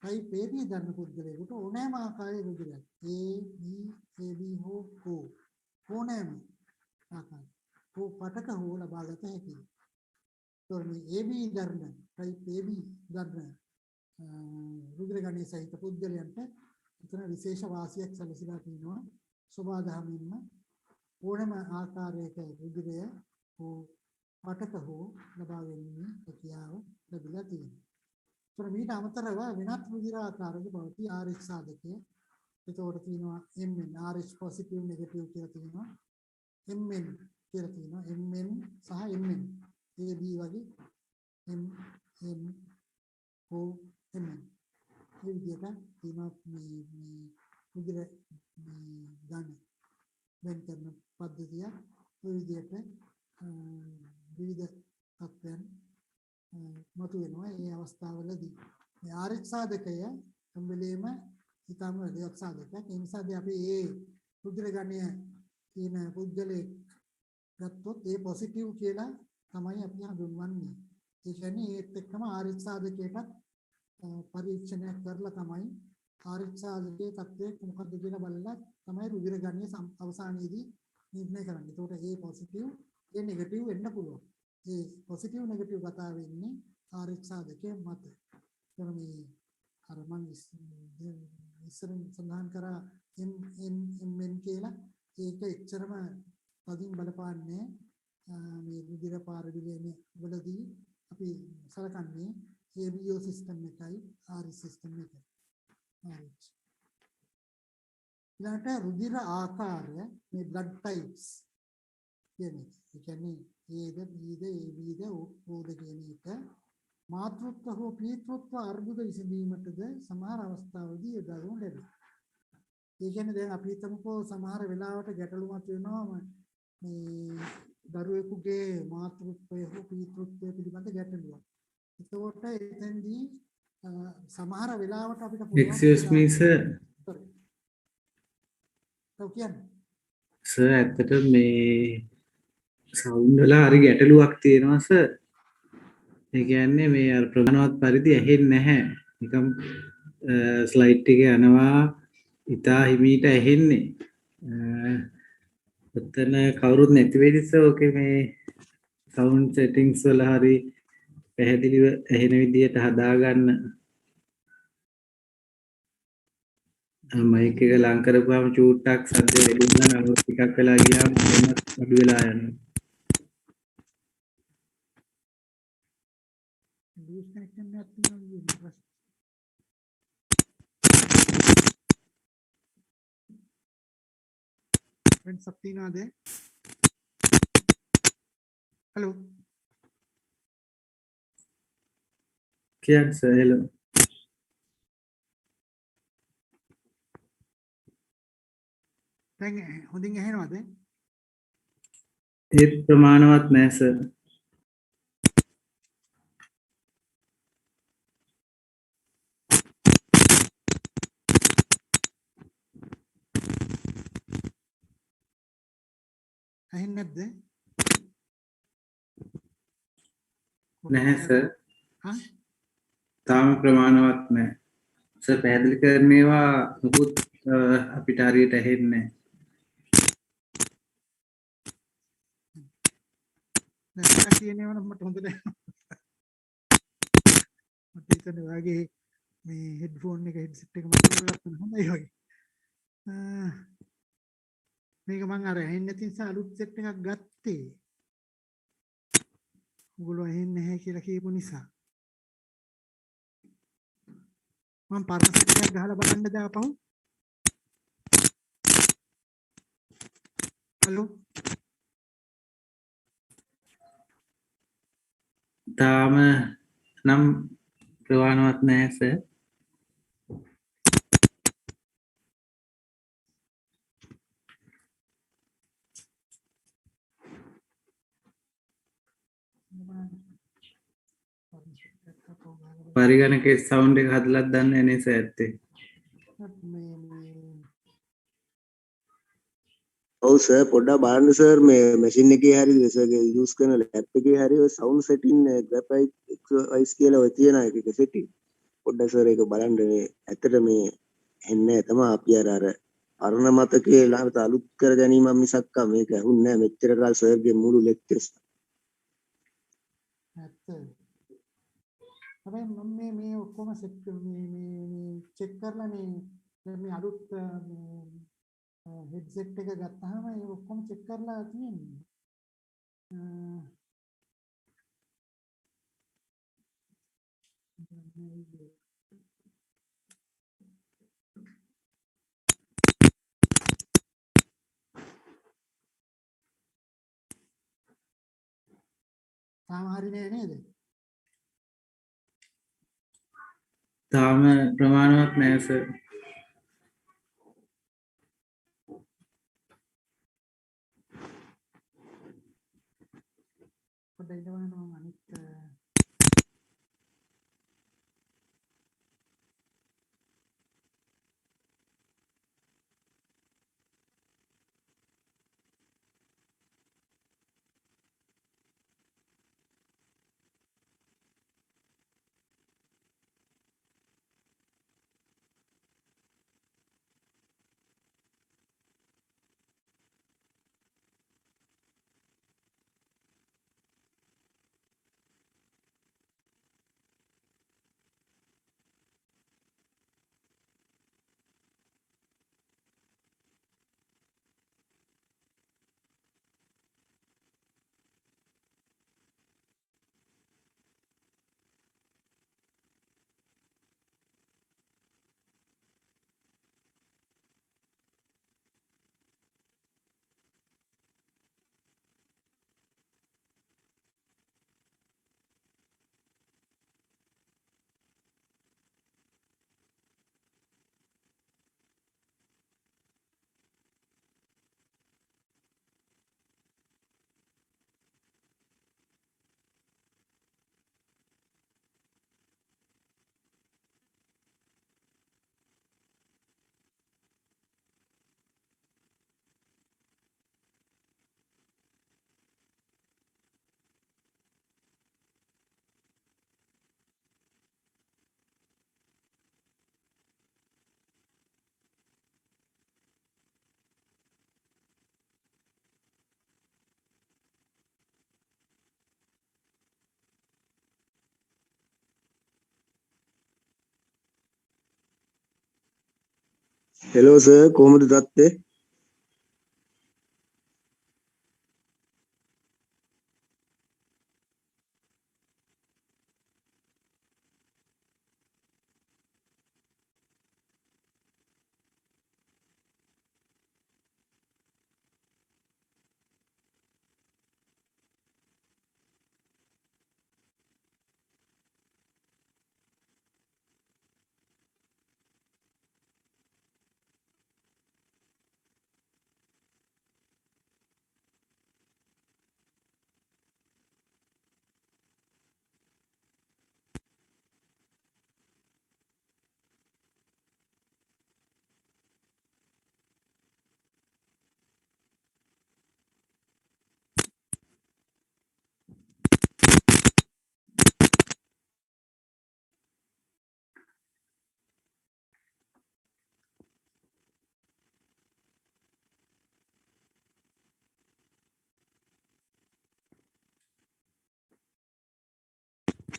type AB දන්න පුද්ගලයෙකුට ඕනෑම ආකාරයේ රුධිරයක් AB හෝ O ඕනෑම ආකාරයක ඕ පටක හෝ ලබා ගත හැකියි. මේ AB දන්න type AB දන්න රුධිර ගණයේ සහිත පුද්ගලයන්ට උතන විශේෂ වාසියක් සැලසීලා තිනවා. සබාධමින්ම ඕනෑම ආකාරයක රුධිරය හෝ පටක හෝ ලබා ගැනීමේ හැකියාව ලැබිලා තියෙනවා. මීට අමතරව වෙනත් රුධිර ආකාරයක පවතී RH සාධකය. ඒතකොට තියෙනවා MN RH positive negative කියලා තියෙනවා. MN කියලා තියෙනවා. MN සහ MN AB වගේ MN O MN මේ විදිහට තියෙනවා මේ රුධිර ගන්න වෙන කරන පද්ධතිය. මේ විදිහට විවිධ තත්ත්වයන් මතු වෙනවා. මේ අවස්ථාවලදී මේ RH සාධකය හැමලෙම ඊටම වැදගත් සාධකයක්. ඒ නිසාද අපි මේ රුධිර ගණය තියෙන පුද්ගලයෙක් ගත්තොත් ඒ පොසිටිව් කියලා තමයි අපි හඳුන්වන්නේ. ඒ කියන්නේ ඒත් එක්කම RH සාධකයකට පරීක්ෂණයක් කරලා තමයි RH සාධකයේ තත්ත්වය මොකක්ද කියලා බලලා තමයි රුධිර ගණය අවසානයේදී නිර්ණය කරන්නේ. ඒකට ඒ පොසිටිව් ඒ නෙගටිව් වෙන්න පුළුවන්. ඒ පොසිටිව් නෙගටිව් කතාව වෙන්නේ RH සාධකයේ මත. එතන මේ අර මම ඉස්සරින් සඳහන් කරා MN කියලා ඒක එච්චරම තදින් බලපාන්නේ මේ රුධිර පාරඩිලේනේ වලදී අපි සලකන්නේ ABO සිස්ටම් එකයි RH සිස්ටම් එකයි. ඊළඟට රුධිර ආකාරය මේ blood types කියන්නේ ඒ කියන්නේ Aද Bද ABද Oද කියන එක මාතෘත්ව හෝ පීතෘත්ව අර්බුද විසඳීමටද සමහර අවස්ථාවලදී යොදවනු ලැබේ. ඒ කියන්නේ දැන් අපි හිතමුකෝ සමහර වෙලාවට ගැටලුමක් වෙනවා මේ දරුවෙකුගේ මාතෘත්වය හෝ පීතෘත්වය පිළිබඳ ගැටලුවක්. ඒකට එතෙන්දී සමහර වෙලාවට අපිට excuse me sir. ඔව් කියන්නේ. සර් ඇත්තට මේ සවුන්ඩ් වල හරි ගැටලුවක් තියෙනවා සර්. ඒ කියන්නේ මේ අර ප්‍රමාණවත් පරිදි ඇහෙන්නේ නැහැ. නිකම් ස්ලයිඩ් එකේ යනවා ඉතා හිමීට ඇහෙන්නේ. ඔතන කවුරුත් නැති වෙයිද සර්? ඕකේ මේ සවුන්ඩ් සෙටින්ග්ස් වල හරි පැහැදිලිව ඇහෙන විදියට හදාගන්න. මයික් එක ලං කරපුවාම චූට්ටක් සද්ද වැඩි වෙනවා. නමුත් ටිකක් වෙලා ගියාම අඩු වෙලා යනවා. ලූස් කනෙක්ෂන් එකක් තියෙනවා. फ्रेंड्स सब तीन आदे हेलो क्या सर हेलो දැන් හොඳින් ඇහෙනවද? ඒත් ප්‍රමාණවත් නැහැ සර්. නැද්ද? නැහැ සර්. හා තාම ප්‍රමාණවත් නැහැ. සර් පැහැදිලි කරන ඒවා මුකුත් අපිට හරියට ඇහෙන්නේ නැහැ. නැත්නම් කියනේව නම් මට හොඳට මට හිතෙන්නේ ඔයාගේ මේ හෙඩ්ෆෝන් එක හෙඩ්සෙට් එක මට කරගත්තම හොඳයි වගේ. මේක මම අර ඇහෙන්නේ නැති නිසා අලුත් සෙට් එකක් ගත්තේ. ඔයගොල්ලෝ ඇහෙන්නේ නැහැ කියලා කියපු නිසා. මම පරණ සෙට් එකක් ගහලා බලන්න දාපහු. හලෝ. තාම නම් ප්‍රමාණවත් නැහැ සර්. පරිගණකේ සවුන්ඩ් එක හදලත් දන්නේ නැහැ සර් ඇත්තේ. ඔව් සර් පොඩ්ඩක් බලන්න සර් මේ මැෂින් එකේ හරි සර්ගේ යූස් කරන ලැප් එකේ හරි ඔය සවුන්ඩ් සෙටින් ග්‍රැෆයිට් එක්ස්වයිස් කියලා ඔය තියෙන එකක සෙටින් පොඩ්ඩක් සර් ඒක බලන්න මේ ඇත්තට මේ එන්නේ තමයි අපි අර අරණ මතකේ ලාවට අලුත් කර ගැනීම මිසක් මේක ඇහුන්නේ නැහැ මෙච්චර කාල සර්ගේ මුළු ලෙක්චර්ස්. ඇත්ත. හැබැයි මම මේ ඔක්කොම සෙට් මේ චෙක් කරලා මේ අලුත් හෙඩ්සෙට් එක ගත්තාම ඒ ඔක්කොම චෙක් කරලා තියෙන්නේ. තාම හරි නෑ නේද? තාම ප්‍රමාණවත් නැහැ සර්. පොඩ්ඩක් ඉඳ බලන්න මම අනිත් හෙලෝ සර් කොහොමද දත්තේ?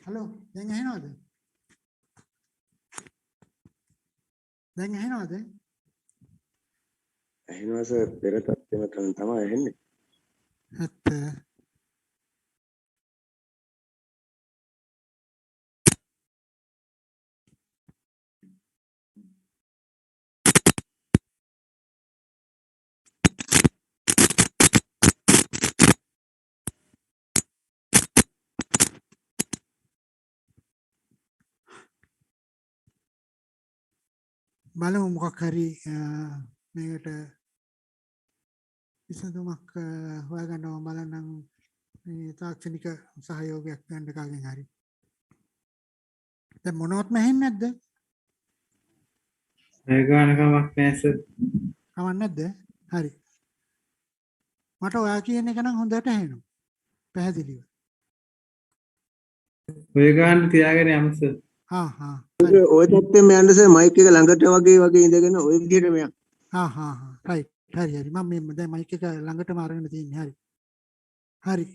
හලෝ දැන් ඇහෙනවද? දැන් ඇහෙනවද? ඇහෙනවා සර් පෙර තත්ත්වෙම තමයි ඇහෙන්නේ. ඇත්ත. බලමු මොකක් හරි මේකට විසඳුමක් හොයාගන්නවා බලන්නම් මේ තාක්ෂණික සහයෝගයක් ගන්න කාගෙන් හරි. දැන් මොනවත්ම ඇහෙන්නේ නැද්ද? ඒ ගාන කමක් නැහැ සර්. කවන්න නැද්ද? හරි. මට ඔයා කියන එක නම් හොඳට ඇහෙනවා. පැහැදිලිව. ඔය ගාන තියාගෙන යමු සර්. හා. ඔය තත්ත්වෙම යන්න සර් මයික් එක ළඟට වගේ ඉඳගෙන ඔය විදිහටම යන්න. හා. රයිට්. හරි. මම මේ දැන් මයික් එක ළඟටම අරගෙන තියෙන්නේ. හරි.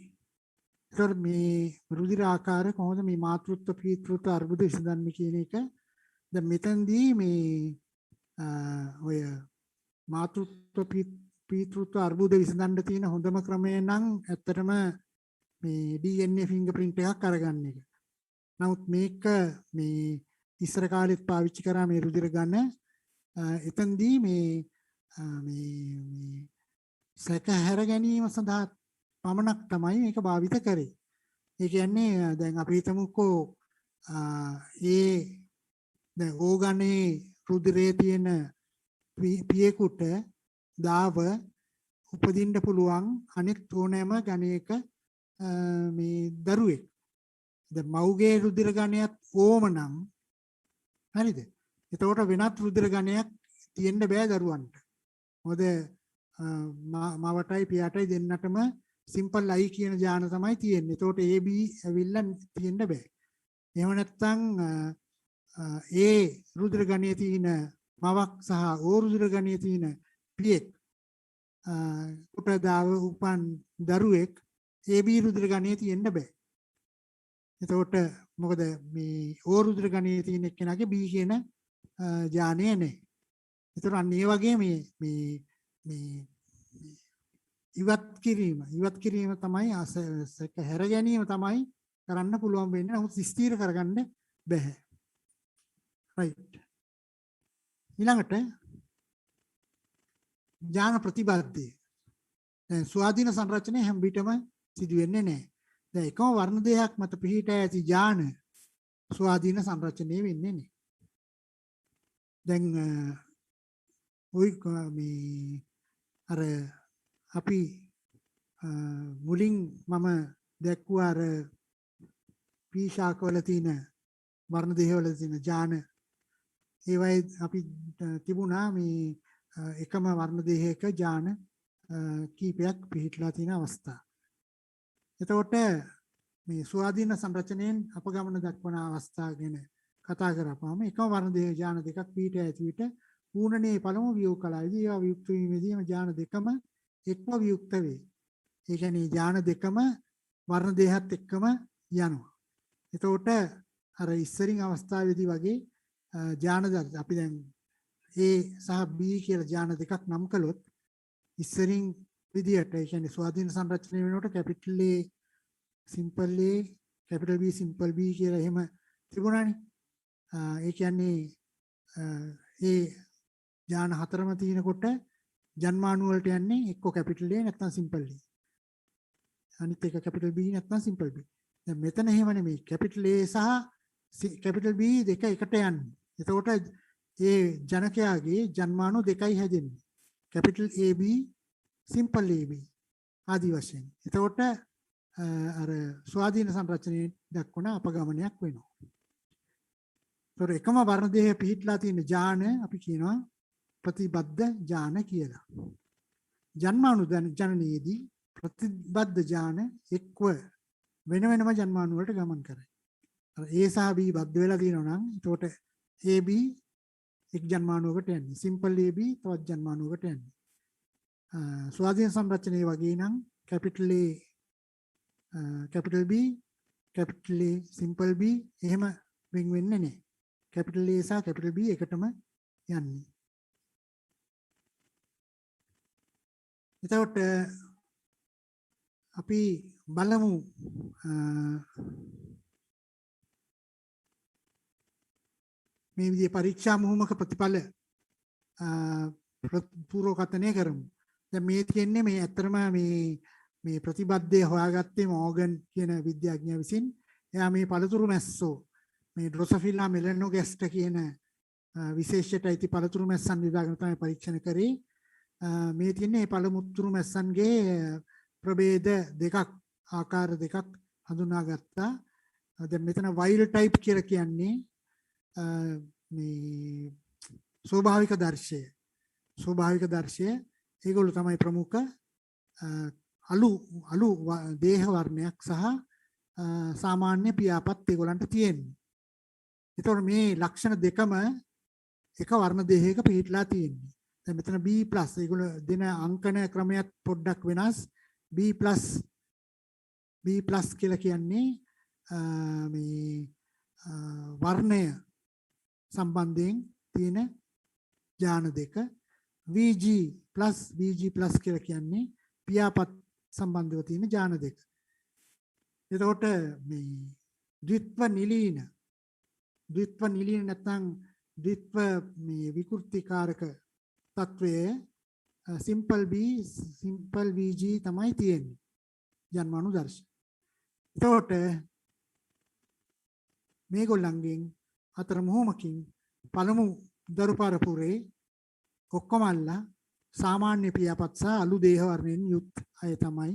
ඒතර මේ රුධිර ආකාරය කොහොමද මේ මාතෘත්ව පීතෘත්ව අර්බුද විසඳන්නේ කියන එක දැන් මෙතෙන්දී මේ ඔය මාතෘත්ව පීතෘත්ව අර්බුද විසඳන්න තියෙන හොඳම ක්‍රමය නම් ඇත්තටම මේ DNA ෆින්ගර්ප්‍රින්ට් එකක් අරගන්න එක. නමුත් මේක මේ ඉස්සර කාලෙත් පාවිච්චි කරා මේ රුධිර ගන්න එතෙන්දී මේ සැක හැර ගැනීම සඳහා පමණක් තමයි මේක භාවිත කරේ. ඒ කියන්නේ දැන් අපි හිතමුකෝ දැන් ඕගනේ රුධිරයේ තියෙන පියෙකුට දාව උපදින්න පුළුවන් අනෙක් ඕනෑම ගණයක මේ දරුවෙක්. දැන් මව්ගේ රුධිර ගණයත් ඕම නම් හරිද? එතකොට වෙනත් රුධිර ගණයක් තියෙන්න බෑ දරුවන්ට. මොකද මවටයි පියාටයි දෙන්නටම සිම්පල් I කියන ජාන තමයි තියෙන්නේ. එතකොට AB ඇවිල්ලා තියෙන්න බෑ. එහෙම නැත්නම් A රුධිර ගණයේ තියෙන මවක් සහ O රුධිර ගණයේ තියෙන පියෙක් කුටදාව උපන් දරුවෙක් AB රුධිර ගණයේ තියෙන්න බෑ. එතකොට මොකද මේ O රුධිර ගණයේ තියෙන එක්කෙනාගේ B කියන ජානය නැහැ. එතකොට අන්න ඒ වගේ මේ ඉවත් කිරීම තමයි සැක හැර ගැනීම තමයි කරන්න පුළුවන් වෙන්නේ. නමුත් ස්ථිර කරගන්න බැහැ. රයිට්. ඊළඟට ඥාන ප්‍රතිබද්ධය. දැන් ස්වාධීන සංරචනය හැම විටම සිදු වෙන්නේ නැහැ. දැන් එකම වර්ණ දෙකක් මත පිහිටා ඇති ඥාන ස්වාධීන සංරචනය වෙන්නේ නැහැ. දැන් ওই මේ අර අපි මුලින් මම දැක්වුවා අර පීශාකවල තියෙන වර්ණ දෙකවල තියෙන ඥාන ඒවයි අපි තිබුණා මේ එකම වර්ණ දෙකක ඥාන කීපයක් පිහිටලා තියෙන අවස්ථා. එතකොට මේ ස්වාධීන සංරචනයෙන් අපගමන දක්වන අවස්ථා ගැන කතා කරපුවාම එකම වර්ණ දෙක ඥාන දෙකක් පිහිට ඇති විට ඌණනේ පළමු වියුක් කලයිදී ඒවා වියුක්ත වීමේදීම ඥාන දෙකම එක්ම වියුක්ත වේ. ඒ කියන්නේ ඥාන දෙකම වර්ණ දෙකත් එක්කම යනවා. එතකොට අර ඉස්සරින් අවස්ථාවේදී වගේ ඥාන අපි දැන් A සහ B කියලා ඥාන දෙකක් නම් කළොත් ඉස්සරින් විදියට ඒ කියන්නේ ස්වාධීන සංරචනය වෙනකොට capital A simple A capital B simple B කියලා එහෙම තිබුණානේ. ඒ කියන්නේ ඒ ඥාන හතරම තියෙනකොට ජන්මානු වලට යන්නේ එක්ක කැපිටල් A නැත්නම් සිම්පල් A. අනිත් එක කැපිටල් B නැත්නම් සිම්පල් B. දැන් මෙතන එහෙම නෙමෙයි. කැපිටල් A සහ කැපිටල් B දෙක එකට යන්නේ. එතකොට ඒ ජනකයාගේ ජන්මානු දෙකයි හැදෙන්නේ. කැපිටල් AB සිම්පල් AB ආදි වශයෙන්. එතකොට අර ස්වාධීන සංරචනයේ දක්වන අපගමනයක් වෙනවා. ඒතර එකම වර්ණ දෙකේ පිහිටලා තියෙන ඥාන අපි කියනවා ප්‍රතිබද්ධ ඥාන කියලා. ජන්මානු ජනනයේදී ප්‍රතිබද්ධ ඥාන එක්ව වෙන වෙනම ජන්මානු වලට ගමන් කරයි. අර A සහ B බද්ධ වෙලා තියෙනවා නම් එතකොට AB එක් ජන්මානුවකට යන්නේ. සිම්පල් AB තවත් ජන්මානුවකට යන්නේ. ස්වාධීන සංරචනයේ වගේ නම් capital A capital B capital A simple B එහෙම වෙන් වෙන්නේ නැහැ. capital A සහ capital B එකටම යන්නේ. එතකොට අපි බලමු මේ විදිහේ පරීක්ෂා මුහුමක ප්‍රතිඵල පූර්වකථනය කරමු. දැන් මේ කියන්නේ මේ ඇත්තටම මේ ප්‍රතිබද්ධය හොයාගත්තේ මෝගන් කියන විද්‍යාඥයා විසින්. එයා මේ පළතුරු මැස්සෝ මේ ඩ්‍රොසොෆිලා මෙලනෝගැස්ට කියන විශේෂයට අයිති පළතුරු මැස්සන් විභාගන තමයි පරීක්ෂණ කරේ. මේ තියන්නේ පළමුතුරු මැස්සන්ගේ ප්‍රභේද දෙකක් ආකාර දෙකක් හඳුනාගත්තා. දැන් මෙතන වයිල්ඩ් ටයිප් කියලා කියන්නේ මේ ස්වභාවික දර්ශය ඒගොල්ලෝ තමයි ප්‍රමුඛ අලු දේහ වර්ණයක් සහ සාමාන්‍ය පියාපත් ඒගොල්ලන්ට තියෙන්නේ. ඒතකොට මේ ලක්ෂණ දෙකම එක වර්ණ දේහයක පිහිටලා තියෙන්නේ. දැන් මෙතන B+ ඒගොල්ලෝ දෙන අංකන ක්‍රමයක් පොඩ්ඩක් වෙනස්. B+ කියලා කියන්නේ මේ වර්ණය සම්බන්ධයෙන් තියෙන ඥාන දෙක. VG+ කියලා කියන්නේ පියාපත් සම්බන්ධව තියෙන ඥාන දෙක. එතකොට මේ ද්විත්ව නිලීන නැත්නම් ද්විත්ව මේ විකෘතිකාරක තත්වයේ simple B simple VG තමයි තියෙන්නේ ජන්මානු දර්ශ. එතකොට මේගොල්ලන්ගෙන් අතර මොහොමකින් පළමු දරු පරපුරේ ඔක්කොමල්ලා සාමාන්‍ය පියාපත් සහ අලු දේහ වර්ණයෙන් යුත් අය තමයි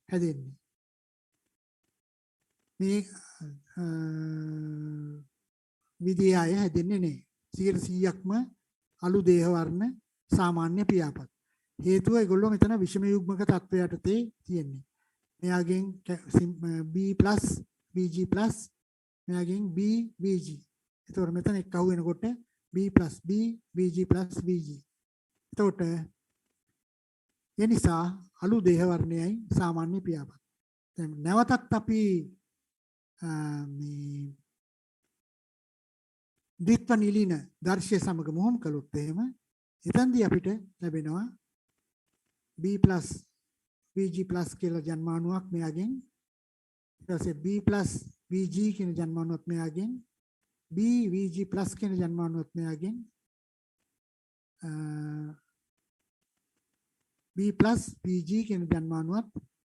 හැදෙන්නේ. මේ විදිහේ අය හැදෙන්නේ නැහැ. 100%ක්ම අලු දේහ වර්ණ සාමාන්‍ය පියාපත්. හේතුව ඒගොල්ලෝ මෙතන විෂම යුග්මක තත්වයට තියෙන්නේ. මෙයාගෙන් B+ VG+ මෙයාගෙන් B VG. ඒතකොට මෙතන එක්ක අහු වෙනකොට B+ B VG+ VG. එතකොට ඒ නිසා අලු දේහ වර්ණයයි සාමාන්‍ය පියාපත්. දැන් නැවතත් අපි මේ ද්විත්ව නිලීන දර්ශය සමග මොහොම කළොත් එහෙම එතෙන්දී අපිට ලැබෙනවා B+ VG+ කියලා ජන්මානුවක් මෙයාගෙන් ඊට පස්සේ B+ VG කියන ජන්මානුවක් මෙයාගෙන් B VG+ කියන ජන්මානුවක් මෙයාගෙන් B+ VG කියන ජන්මානුවක්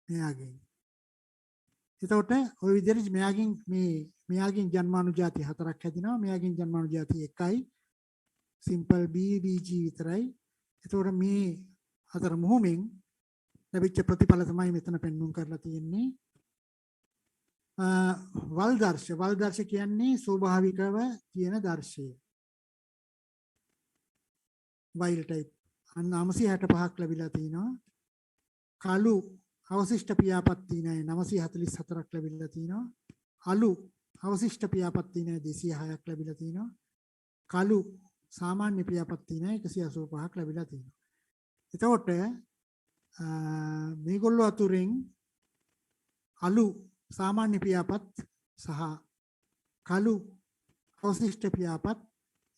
මෙයාගෙන්. එතකොට ওই විදිහට මෙයාගෙන් ජන්මානු ಜಾති හතරක් හැදිනවා. මෙයාගෙන් ජන්මානු ಜಾති එකයි. simple B VG විතරයි. එතකොට මේ අතර මොහොමින් ලැබිච්ච ප්‍රතිඵල තමයි මෙතන පෙන්වුම් කරලා තියෙන්නේ. වල් දර්ශ කියන්නේ ස්වභාවිකව තියෙන දර්ශය. වයිල්ඩ් ටයිප් 965ක් ලැබිලා තිනවා. කළු අවශිෂ්ට පියාපත් තියෙන 944ක් ලැබිලා තිනවා. අලු අවශිෂ්ට පියාපත් තියෙන 206ක් ලැබිලා තිනවා. කළු සාමාන්‍ය පියාපත් තියෙන 185ක් ලැබිලා තිනවා. එතකොට මේගොල්ලෝ අතුරින් අලු සාමාන්‍ය පියාපත් සහ කළු අවශිෂ්ට පියාපත්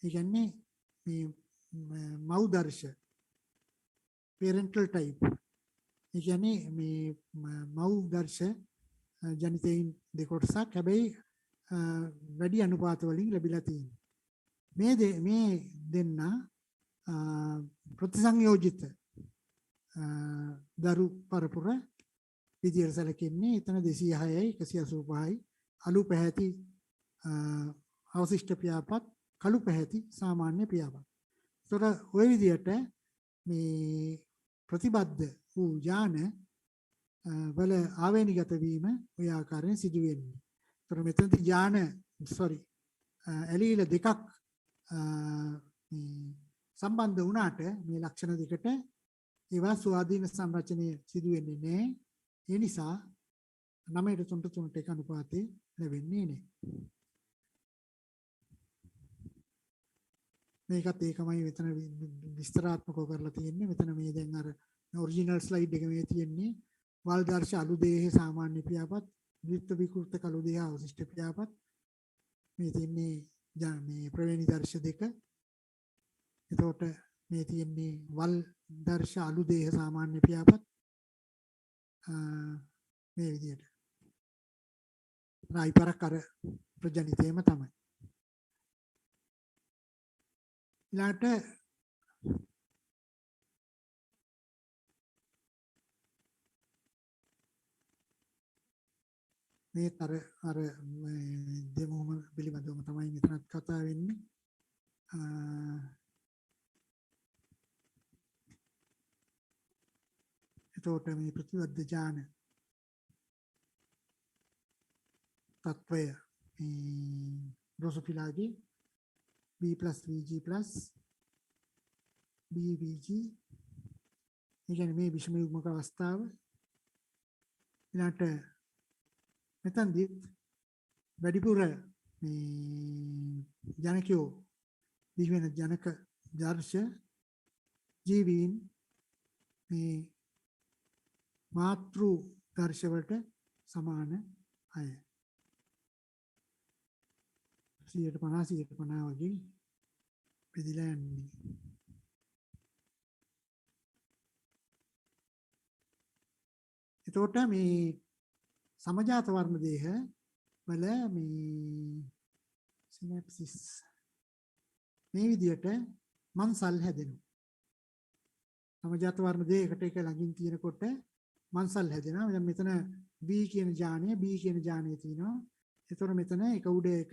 ඒ කියන්නේ මේ මව් දර්ශ parental type ඒ කියන්නේ මේ මව් දර්ශ ජනිතයින් දෙකොටසක් හැබැයි වැඩි අනුපාත වලින් ලැබිලා තියෙනවා. මේ දෙන්න ප්‍රතිසංයෝජිත දරු පරපුර විදියට සැලකෙන්නේ. එතන 206යි 185යි අලු පැහැති අවශිෂ්ට පියාපත් කළු පැහැති සාමාන්‍ය පියාපත්. ඒතර ওই විදියට මේ ප්‍රතිබද්ධ වූ ඥාන වල ආවේනිගත වීම ඔය ආකාරයෙන් සිදු වෙන්නේ. ඒතර මෙතනදී ඥාන ඇලීල දෙකක් සම්බන්ධ වුණාට මේ ලක්ෂණ දෙකට ඒවා ස්වාධීන සංරචනය සිදු වෙන්නේ නැහැ. ඒ නිසා 9:3:3 අනුපාතේ ලැබෙන්නේ නැහැ. මේකත් ඒකමයි මෙතන විස්තරාත්මකව කරලා තියෙන්නේ. මෙතන මේ දැන් අර ඔරිජිනල් ස්ලයිඩ් එක මේ තියෙන්නේ. වල් දර්ශ අලු දේහේ සාමාන්‍ය පියාපත් විත්ත විකෘත කළු දෙක අවශිෂ්ට පියාපත් මේ තියෙන්නේ මේ ප්‍රවේණි දර්ශ දෙක. එතකොට මේ තියෙන්නේ වල් දර්ශ අලු දේහ සාමාන්‍ය පියාපත් මේ විදිහට. රායිපරක් අර ප්‍රජනිතේම තමයි. ඊළාට මේ අර දෙමොම පිළිබඳවම තමයි මෙතනත් කතා වෙන්නේ. එතකොට මේ ප්‍රතිවද්ද ඥාන තත්වය මේ ඩ්‍රොසොෆිලාගේ B+VG+ BVG ඒ කියන්නේ මේ විෂම යුග්මක අවස්ථාව. ඊළාට මෙතනදී වැඩිපුර මේ ජනකයෝ දිවෙන ජනක දර්ශ ජීවීන් මේ මාතෘ දර්ශ වලට සමාන අය 150 වගේ බෙදලා යන්නේ. එතකොට මේ සමජාත වර්ණ දේහ වල මේ සිනැප්සිස් මේ විදිහට මන්සල් හැදෙනවා. සමජාත වර්ණ දෙයකට එක ළඟින් තියෙනකොට මන්සල් හැදෙනවා. දැන් මෙතන B කියන ඥානය B කියන ඥානය තියෙනවා. ඒතර මෙතන එක උඩ එක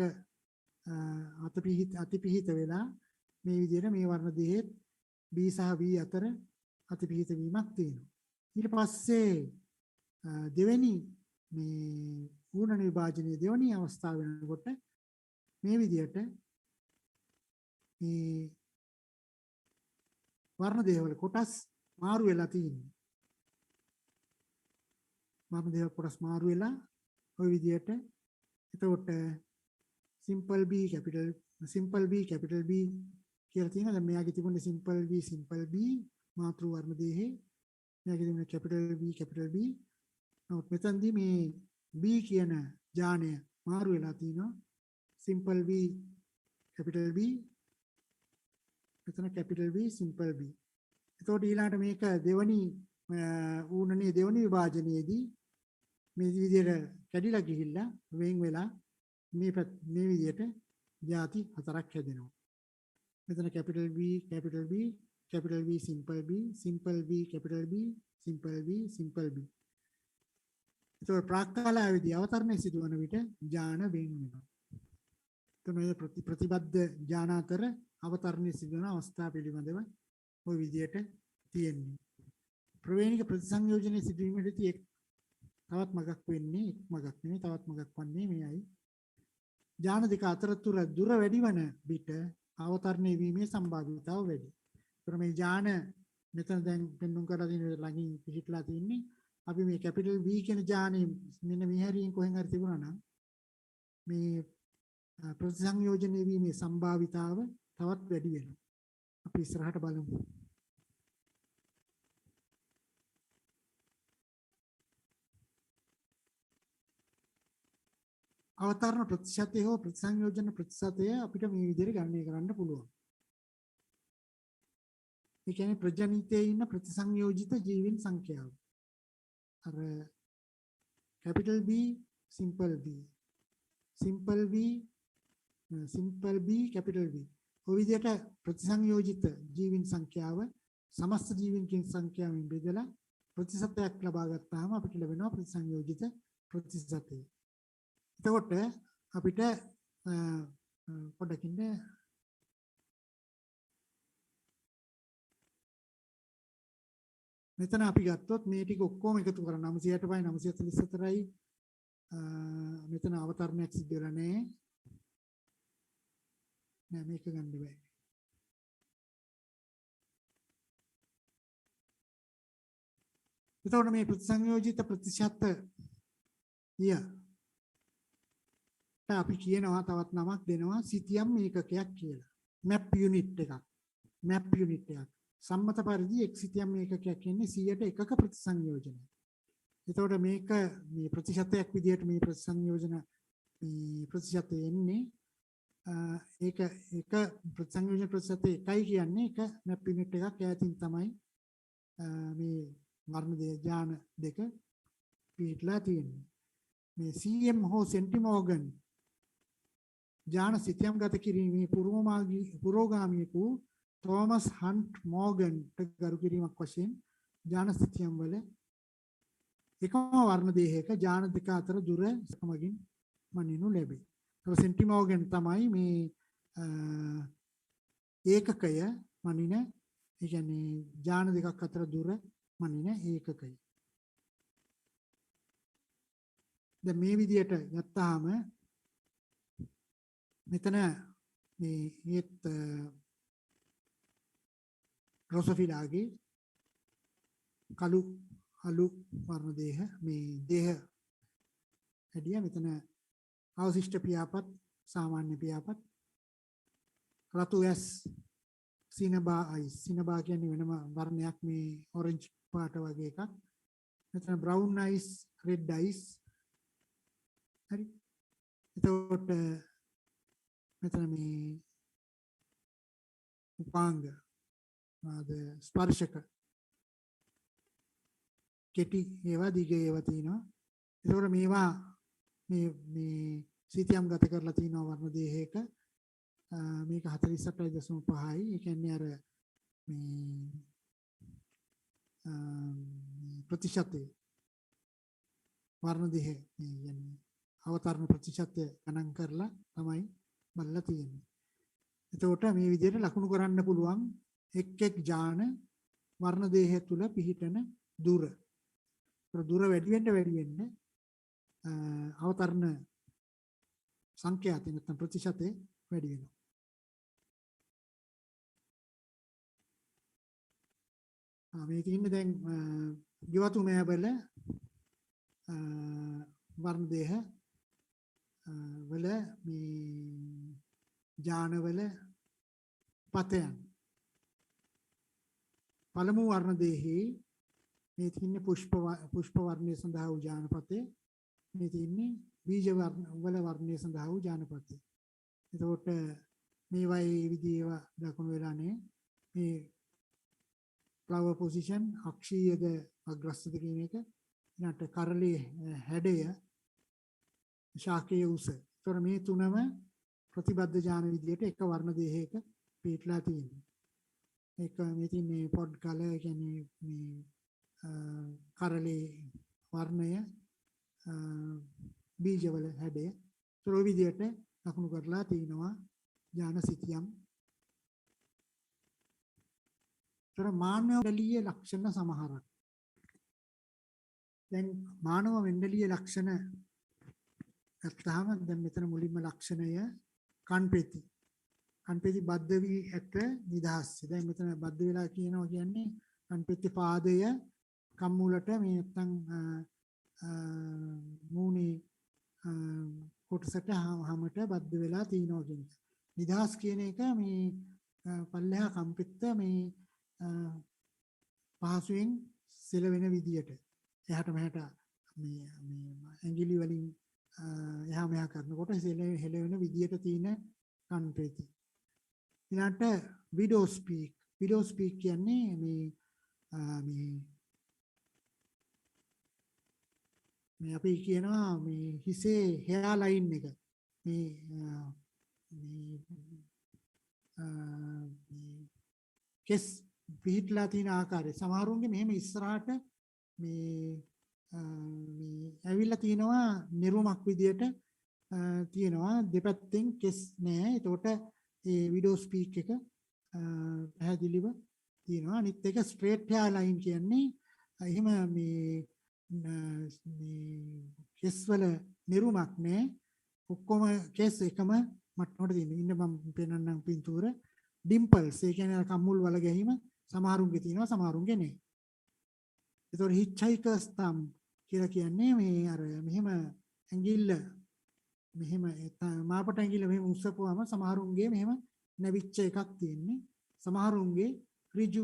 අතිපිහිත වෙලා මේ විදිහට මේ වර්ණ දෙහෙත් B සහ V අතර අතිපිහිත වීමක් තියෙනවා. ඊට පස්සේ දෙවෙනි මේ ඌර්ණ විභාජනයේ දෙවෙනි අවස්ථාව වෙනකොට මේ විදිහට මේ වර්ණ දේවල් කොටස් මාරු වෙලා තියෙනවා. වර්ණ දේවල් කොටස් මාරු වෙලා ওই විදිහට එතකොට simple B capital B කියලා තියෙනවා. දැන් මෙයාගේ තිබුණේ simple B මාතෘ වර්ණ දේහේ මෙයාගේ තිබුණේ capital B නමුත් මෙතනදී මේ B කියන ඥානය මාරු වෙලා තිනවා. simple B capital B මෙතන capital B simple B. එතකොට ඊළඟට මේක දෙවනි ඌර්ණයේ දෙවනි විභාජනයේදී මේ විදිහට කැඩිලා ගිහිල්ලා වෙන් වෙලා මේ විදිහට ಜಾති හතරක් හැදෙනවා. මෙතන capital B simple B simple B capital B simple B simple B. ඒතකොට ප්‍රාක්කාලාවේදී අවතරණය සිදුවන විට ඥාන වෙන් වෙනවා. මේ ප්‍රතිබද්ධ ඥාන අතර අවතරණය සිදුවන අවස්ථා පිළිබඳව ওই විදිහට තියෙන්නේ. ප්‍රවේණික ප්‍රතිසංයෝජනයේ සිදුවීමේදී තවත් මගක් වෙන්නේ එක් මගක් නෙමෙයි තවත් මගක් වන්නේ මේයි. ඥාන දෙක අතරතුර දුර වැඩි වන විට අවතරණය වීමේ සම්භාව්‍යතාව වැඩි. ඒතර මේ ඥාන මෙතන දැන් පෙන්වුම් කරලා තියෙන ළඟින් පිහිටලා තින්නේ අපි මේ capital V කියන ඥානෙ මෙන්න මේ හැරියෙන් කොහෙන් හරි තිබුණා නම් මේ ප්‍රතිසංයෝජනයේ වීමේ සම්භාවිතාව තවත් වැඩි වෙනවා. අපි ඉස්සරහට බලමු. අවතරණ ප්‍රතිශතය හෝ ප්‍රතිසංයෝජන ප්‍රතිශතය අපිට මේ විදිහට ගණනය කරන්න පුළුවන්. ඒ කියන්නේ ප්‍රජනිතයේ ඉන්න ප්‍රතිසංයෝජිත ජීවීන් සංඛ්‍යාව. අර capital B simple B capital B ඔය විදිහට ප්‍රතිසංයෝජිත ජීවීන් සංඛ්‍යාව සමස්ත ජීවීන්ගේ සංඛ්‍යාවෙන් බෙදලා ප්‍රතිශතයක් ලබා ගත්තාම අපිට ලැබෙනවා ප්‍රතිසංයෝජිත ප්‍රතිශතය. එතකොට අපිට පොඩකින් මෙතන අපි ගත්තොත් මේ ටික ඔක්කොම එකතු කරලා 960යි 944යි මෙතන අවතරණයක් සිද්ධ වෙලා නැහැ. නෑ මේක ගන්න බෑ. එතකොට මේ ප්‍රතිසංයෝජිත ප්‍රතිශත අපි කියනවා තවත් නමක් දෙනවා සිතියම් ඒකකයක් කියලා. මැප් යුනිට් එකක්. සම්මත පරිදි එක් සිතියම් ඒකකයක් කියන්නේ 100ට එකක ප්‍රතිසංයෝජනය. එතකොට මේක මේ ප්‍රතිශතයක් විදිහට මේ ප්‍රතිසංයෝජන මේ ප්‍රතිශතය එන්නේ ඒක එක ප්‍රතිසංයෝජන ප්‍රතිශතය එකයි කියන්නේ එක මැප් යුනිට් එකක් ඈතින් තමයි මේ වර්ණ ඥාන දෙක පිටලා තියෙන්නේ. මේ CM හෝ සෙන්ටිමෝගන් ඥාන සිතියම් ගත කිරීමේ පුරෝගාමී වූ තෝමස් හන්ට් මෝගන්ට ගරු කිරීමක් වශයෙන් ඥාන සිතියම් වල එකම වර්ණ දේහයක ඥාන දෙක අතර දුර සමගින් මනිනු ලැබේ. ඒක සෙන්ටිමෝගන් තමයි මේ ඒකකය මනින ඒ කියන්නේ ඥාන දෙකක් අතර දුර මනින ඒකකය. දැන් මේ විදිහට ගත්තාම මෙතන මේ රොසොෆිලාගේ කළු අලු වර්ණ දේහ මේ දේහ හැදියා මෙතන අවශිෂ්ට පියාපත් සාමාන්‍ය පියාපත් රතු ඇස් සිනබා අයිස් සිනබා කියන්නේ වෙනම වර්ණයක් මේ ඔරෙන්ජ් පාට වගේ එකක් මෙතන බ්‍රවුන් අයිස් රෙඩ් අයිස් හරි එතකොට මෙතන මේ උපාංග ආද ස්පර්ශක කෙටි ඒවා දිග ඒවා තියෙනවා. ඒකෝර මේවා මේ සිතියම් ගත කරලා තියෙනවා වර්ණ දේහයක මේක 48.5යි. ඒ කියන්නේ අර මේ ප්‍රතිශතය වර්ණ දේහ කියන්නේ අවතරණ ප්‍රතිශතය ගණන් කරලා තමයි බලලා තියෙන්නේ. එතකොට මේ විදිහට ලකුණු කරන්න පුළුවන් එක් ඥාන වර්ණ දේහය තුල පිහිටන දුර. දුර වැඩි වෙන්න අවතරණ සංඛ්‍යාත නැත්නම් ප්‍රතිශතය වැඩි වෙනවා. මේක ඉන්නේ දැන් ගිවතු මෑබල වර්ණ දේහ වල මේ ඥාන වල පතයන් පළමු වර්ණ දේහි මේ තින්නේ පුෂ්ප වර්ණය සඳහා වූ ඥානපතේ මේ තින්නේ බීජ වල වර්ණය සඳහා වූ ඥානපතේ. එතකොට මේවයි විදිහව දක්වන වෙලානේ මේ flower position අක්ෂීයද අග්‍රස්ථද කියන එක ඊට කරලේ හැඩය ශාකයේ උස. ඒතර මේ තුනම ප්‍රතිබද්ධ ඥාන විදියට එක වර්ණ දේහයක පිටලා තියෙනවා. ඒක මේ තින්නේ පොඩ් කලර් කියන්නේ මේ කරලේ වර්ණය බීජවල හැඩය ඒ විදිහට ලකුණු කරලා තිනවා ඥාන සිතියම්. ඒතර මානව වෙන්ඩලීය ලක්ෂණ සමහරක්. දැන් මානව වෙන්ඩලීය ලක්ෂණ ගත්තාම දැන් මෙතන මුලින්ම ලක්ෂණය කන්පෙති. කන්පෙති බද්ධ වී ඇත නිදහස්ය. දැන් මෙතන බද්ධ වෙලා කියනවා කියන්නේ කන්පෙති පාදය කම්මුලට මේ නැත්තම් මූණේ කොටසට හැමට බද්ධ වෙලා තිනවා කියන එක. නිදහස් කියන එක මේ පල්ලෙහා කම්පිත මේ පහසුවෙන් සෙලවෙන විදියට එහාට මෙහාට මේ ඇඟිලි වලින් එහා මෙහා කරනකොට හෙලවෙන විදියට තියෙන කන්පෙති. ඊළඟට විඩෝ ස්පීක් කියන්නේ මේ අපි කියනවා මේ හිසේ හෙයා ලයින් එක මේ කෙස් පිහිටලා තියෙන ආකාරය සමහරුන්ගේ මෙහෙම ඉස්සරහට මේ ඇවිල්ලා තිනවා නිරුමක් විදියට තියෙනවා දෙපැත්තෙන් කෙස් නෑ. ඒකට ඒ විඩෝ ස්පීක් එක පැහැදිලිව තියෙනවා. අනිත් එක ස්ට්‍රේට් හෙයා ලයින් කියන්නේ එහෙම මේ කෙස් වල නිරුමක් නෑ. ඔක්කොම කෙස් එකම මට්ටමට තියෙනවා. ඉන්න මම පෙන්නන්නම් පින්තූර ඩිම්පල්ස් ඒ කියන්නේ කම්මුල් වල ගැහිම සමහරුන්ගේ තියෙනවා සමහරුන්ගේ නෑ. ඒතකොට හිච්චයිකර්ස් තම් කියලා කියන්නේ මේ අර මෙහෙම ඇඟිල්ල මෙහෙම මාපට ඇඟිල්ල මෙහෙම උස්සපුවාම සමහරුන්ගේ මෙහෙම නැවිච්ච එකක් තියෙන්නේ. සමහරුන්ගේ ඍජු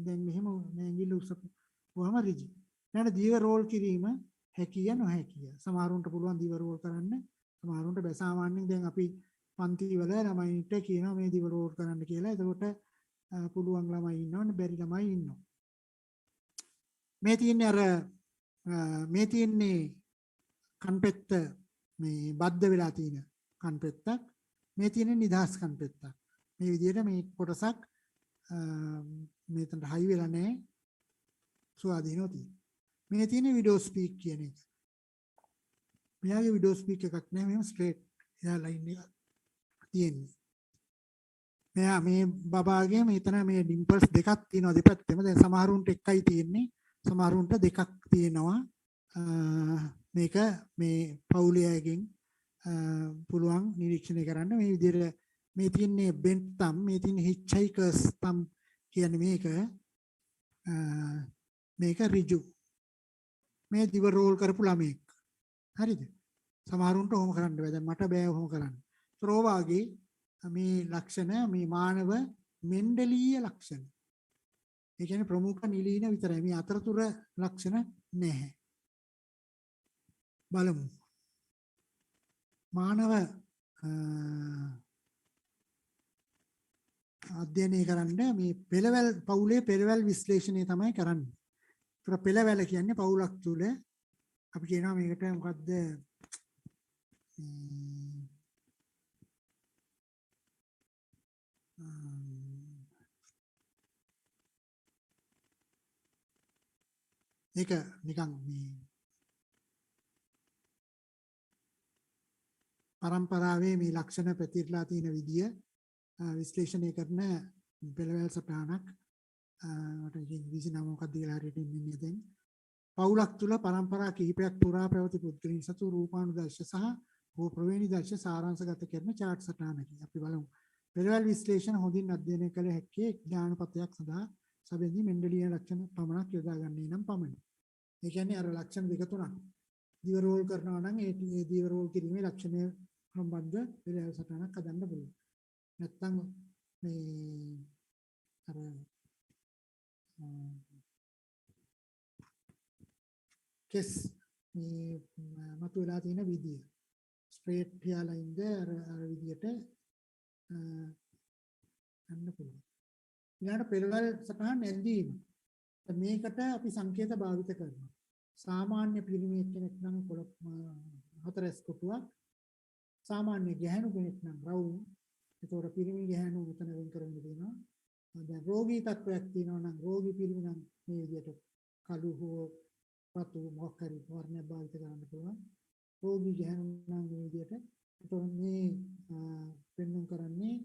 දැන් මෙහෙම ඇඟිල්ල උස්සපුවාම ඍජු. ඊළඟ දිව රෝල් කිරීම හැකිය නොහැකිය. සමහරුන්ට පුළුවන් දිව රෝල් කරන්න. සමහරුන්ට බෑ. සාමාන්‍යයෙන් දැන් අපි පන්ති වල ළමයින්ට කියනවා මේ දිව රෝල් කරන්න කියලා. එතකොට පුළුවන් ළමයි ඉන්නවනේ බැරි ළමයි ඉන්නවා. මේ තියෙන්නේ කන්පෙත්ත මේ බද්ධ වෙලා තියෙන කන්පෙත්තක්. මේ තියෙන්නේ නිදහස් කන්පෙත්තක්. මේ විදිහට මේ කොටසක් මෙතනට හයි වෙලා නැහැ. ස්වාධීනව තියෙනවා. මේ තියෙන්නේ විඩෝ ස්පීක් කියන එක. මෙයාගේ විඩෝ ස්පීක් එකක් නැහැ. මේව ස්ට්‍රේට් එයා ලයින් එක තියෙන්නේ. මෙයා මේ බබාගේ මෙතන මේ ඩිම්පල්ස් දෙකක් තියෙනවා දෙපැත්තෙම. දැන් සමහරුන්ට එකයි තියෙන්නේ. සමහරුන්ට දෙකක් තියෙනවා. මේක මේ පවුලයකින් පුළුවන් නිරීක්ෂණය කරන්න. මේ විදිහට මේ තියෙන්නේ බෙන්ට් තම්, මේ තියෙන්නේ හිච්චයිකර්ස් තම් කියන්නේ මේක ඍජු. මේ දිව රෝල් කරපු ළමෙක්. හරිද? සමහරුන්ට ඔහොම කරන්න බෑ. දැන් මට බෑ ඔහොම කරන්න. ත්‍රෝවාගේ මේ ලක්ෂණ මේ මානව මෙන්ඩලීය ලක්ෂණ. ඒ කියන්නේ ප්‍රමුඛ නිලීන විතරයි. මේ අතරතුර ලක්ෂණ නැහැ. බලමු. මානව අධ්‍යයනය කරන්න මේ පෙළවැල් පවුලේ පෙළවැල් විශ්ලේෂණය තමයි කරන්නේ. ඒතර පෙළවැල කියන්නේ පවුලක් තුල අපි කියනවා මේකට මොකද්ද ඒක නිකන් මේ පරම්පරාවේ මේ ලක්ෂණ පැතිරලා තියෙන විදිය විශ්ලේෂණය කරන පෙළවැල් සටහනක් මට ඉංග්‍රීසි නම මොකක්ද කියලා හරියට ඉන්නේ දැන්. පවුලක් තුල පරම්පරා කිහිපයක් පුරා පැවති පුද්ගලයන් සතු රූපානුදර්ශ සහ ප්‍රවේණිදර්ශ සාරාංශගත කරන chart සටහනකි. අපි බලමු. පෙළවැල් විශ්ලේෂණ හොඳින් අධ්‍යයනය කළ හැකි ඥානපතයක් සඳහා සැබවින්ම මෙන්ඩලියන් ලක්ෂණ පමණක් යොදා ගන්නේ නම් පමණයි. ඒ කියන්නේ අර ලක්ෂණ දෙක තුනක්. දිව රෝල් කරනවා නම් ඒ දිව රෝල් කිරීමේ ලක්ෂණය සම්බන්ධ පෙළවැල් සටහනක් හදන්න පුළුවන්. නැත්තම් මේ අර කෙස් මේ මතුවලා තියෙන විදිය ස්ට්‍රේට් පියාලින්ද අර විදියට ගන්න පුළුවන්. ඊළඟට පෙරවල් සටහන් නැන්දීම. මේකට අපි සංකේත භාවිත කරනවා. සාමාන්‍ය පිරිමි කෙනෙක් නම් හතරස් කොටුවක්. සාමාන්‍ය ගැහැණු කෙනෙක් නම් රවුම්. ඒතකොට පිරිමි ගැහැණු උතන වෙන් කරන්න දෙනවා. දැන් රෝගී තත්වයක් තියෙනවා නම් රෝගී පිරිමි නම් මේ විදියට කළු හෝ රතු මොකක් හරි වර්ණයක් භාවිත කරන්න පුළුවන්. රෝගී ගැහැණු නම් මේ විදියට. ඒතකොට මේ පෙන්වන්න කරන්නේ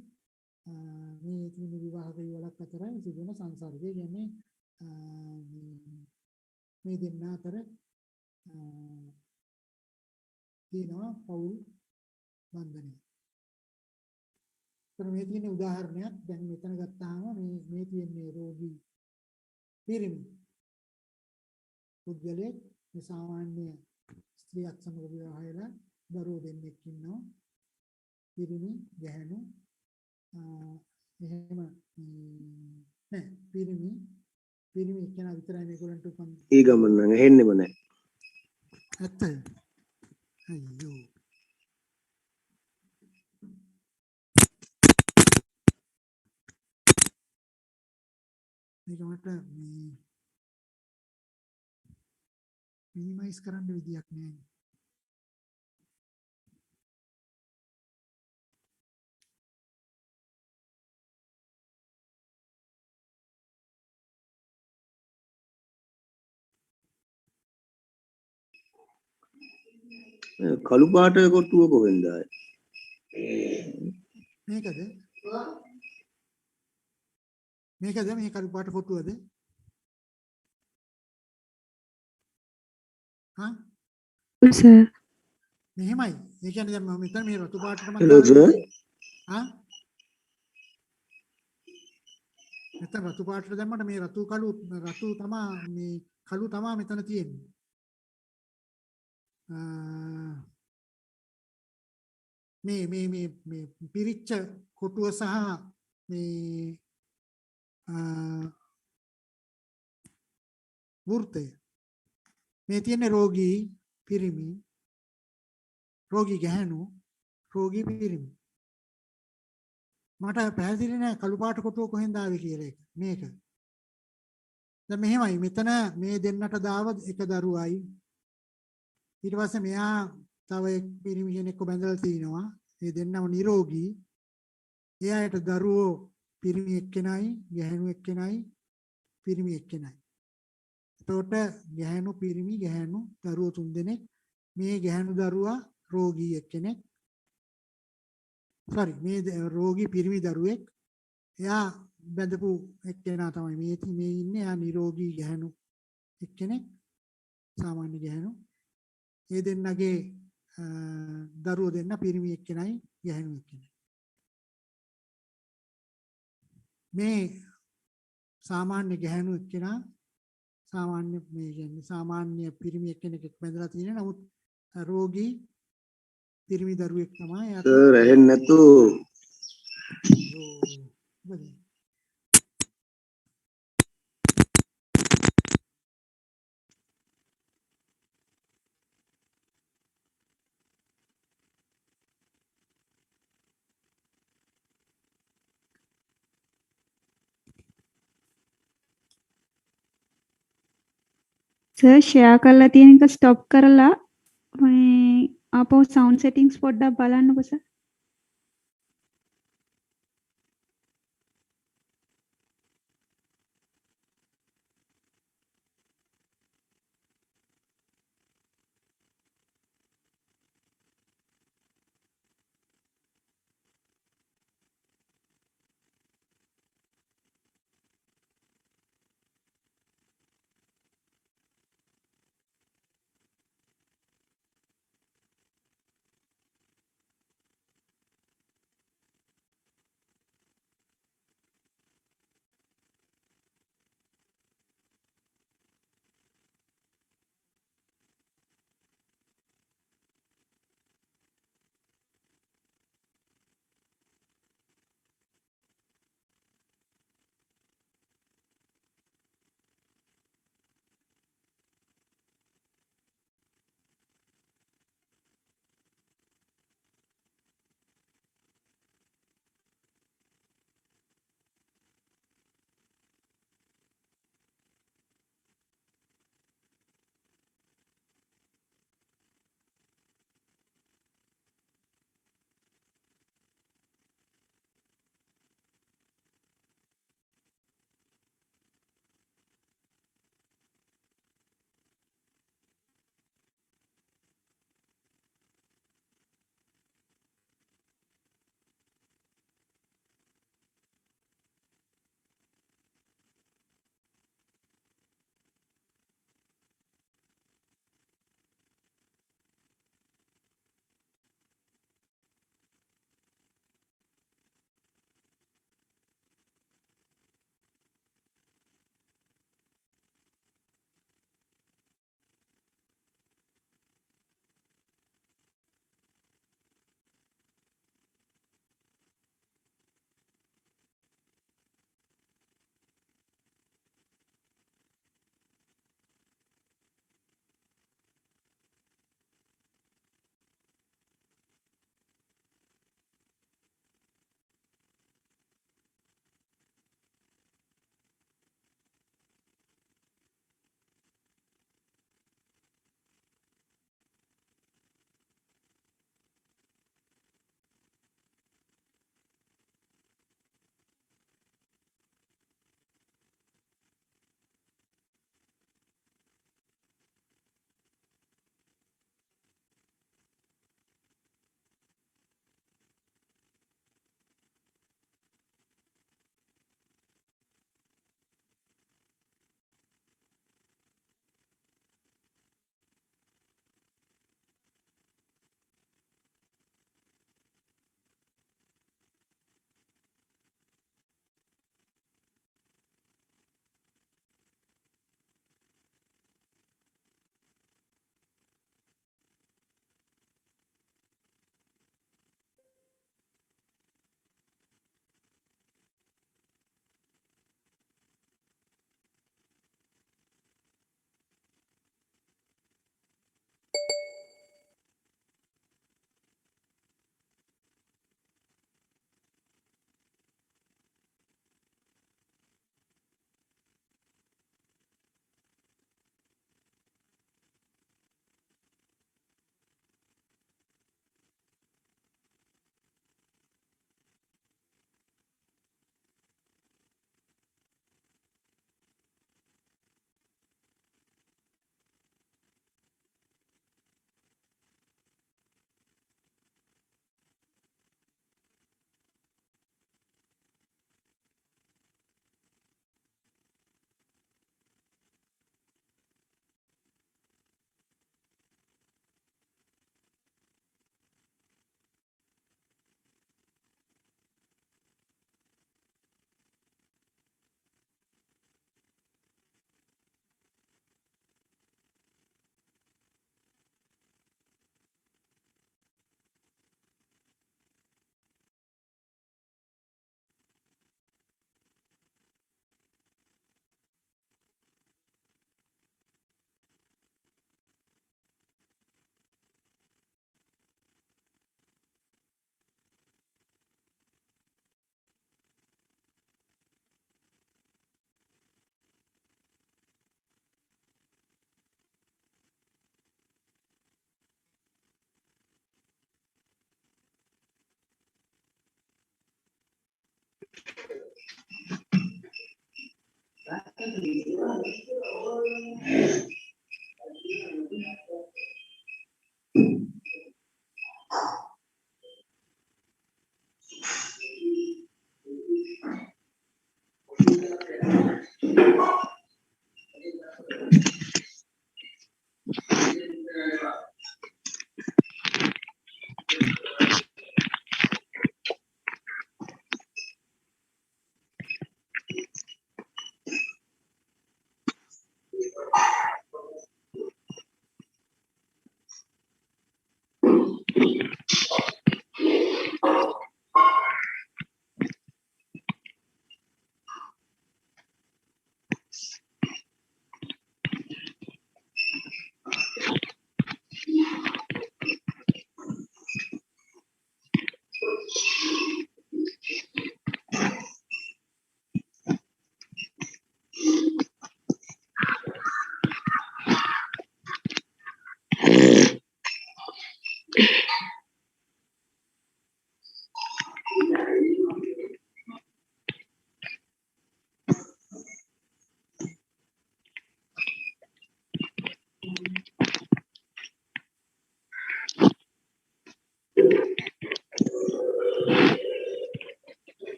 මේ තුන් විවාහක යුවලක් අතර සිදුවන සංසර්ගය කියන්නේ මේ දෙන්න අතර තියෙනවා පෞල් බන්ධනය. මේ තියෙන උදාහරණයක් දැන් මෙතන ගත්තාම මේ තියෙන්නේ රෝගී පිරිමි පුද්ගලයෙක් මේ සාමාන්‍ය ස්ත්‍රියක් සමග විවාහ වෙලා දරුවෝ දෙන්නෙක් ඉන්නවා. පිරිමි ගැහැණු එහෙම නෑ පිරිමි එක්කෙනා විතරයි මේගොල්ලන්ට උපන් ඒ ගමන් නම් ඇහෙන්නෙම නෑ. ඇත්ත. අයියෝ. මේක මට මිනිමයිස් කරන්න විදියක් නෑ. කළු පාට කොටුව කොහෙන්ද ආයේ? මේකද මේ කළු පාට කොටුවද? හා සර් මෙහෙමයි. ඒ කියන්නේ දැන් මම මෙතන මේ රතු පාටට මම Hello sir. හා මෙතන රතු පාටට දැම්මට මේ රතු තමා මේ කළු තමා මෙතන තියෙන්නේ. මේ පිරිච්ච කොටුව සහ මේ වෘත්තය මේ තියෙන්නේ රෝගී පිරිමි, රෝගී ගැහණු, රෝගී පිරිමි. මට පැහැදිලි නෑ කළු පාට කොටුව කොහෙන්ද ආවේ කියලා එක. මේක. දැන් මෙහෙමයි මෙතන මේ දෙන්නට දාව එක දරුවයි. ඊට පස්සේ මෙයා තව එක් පිරිමි කෙනෙක්ව බැඳලා තිනවා. මේ දෙන්නම නිරෝගී. එයාට දරුවෝ පිරිමි එක්කෙනයි, ගැහණු එක්කෙනයි, පිරිමි එක්කෙනයි. එතකොට ගැහණු පිරිමි ගැහණු දරුවෝ 3 දෙනෙක්. මේ ගැහණු දරුවා රෝගී එක්කෙනෙක්. මේ රෝගී පිරිමි දරුවෙක්. එයා බැඳපු එක්කෙනා තමයි මේ ඉන්නේ. එයා නිරෝගී ගැහණු එක්කෙනෙක්. සාමාන්‍ය ගැහණු. මේ දෙන්නගේ දරුවෝ දෙන්න පිරිමි එක්කෙනයි ගැහණු එක්කෙනයි. මේ සාමාන්‍ය ගැහණු එක්කෙනා සාමාන්‍ය මේ කියන්නේ සාමාන්‍ය පිරිමි එක්කෙනෙක් බැඳලා තියෙන නමුත් රෝගී පිරිමි දරුවෙක් තමයි. සර් ඇහෙන්නේ නැතු සර් ෂෙයා කරලා තියෙන එක ස්ටොප් කරලා මේ ආපහු සවුන්ඩ් සෙටින්ග්ස් පොඩ්ඩක් බලන්නකෝ sir.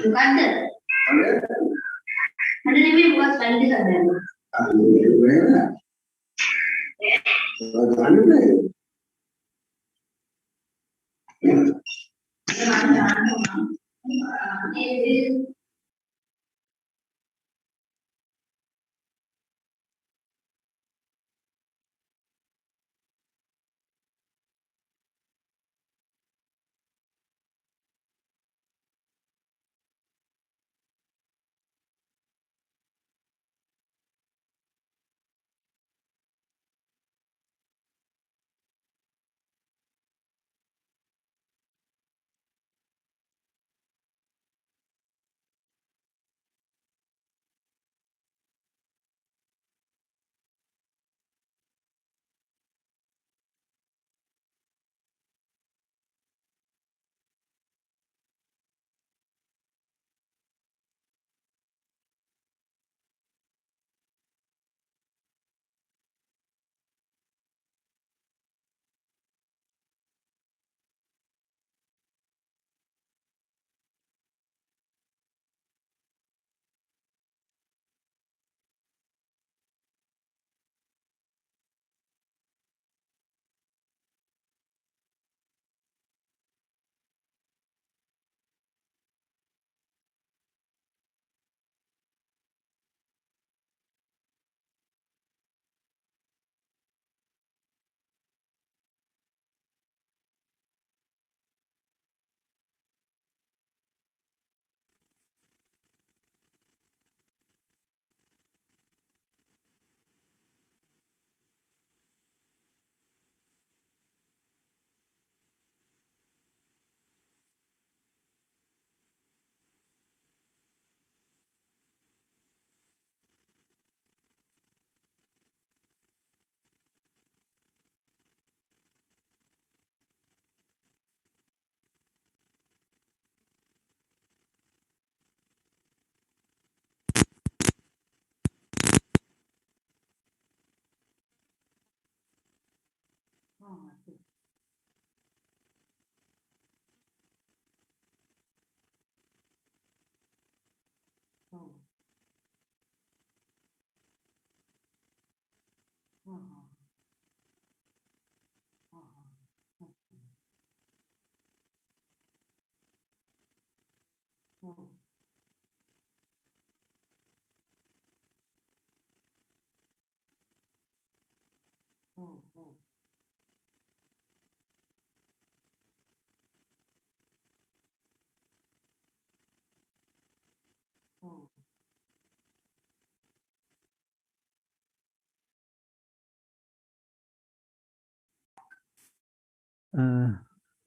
Bukan deh. Ada nih buat tadi ada.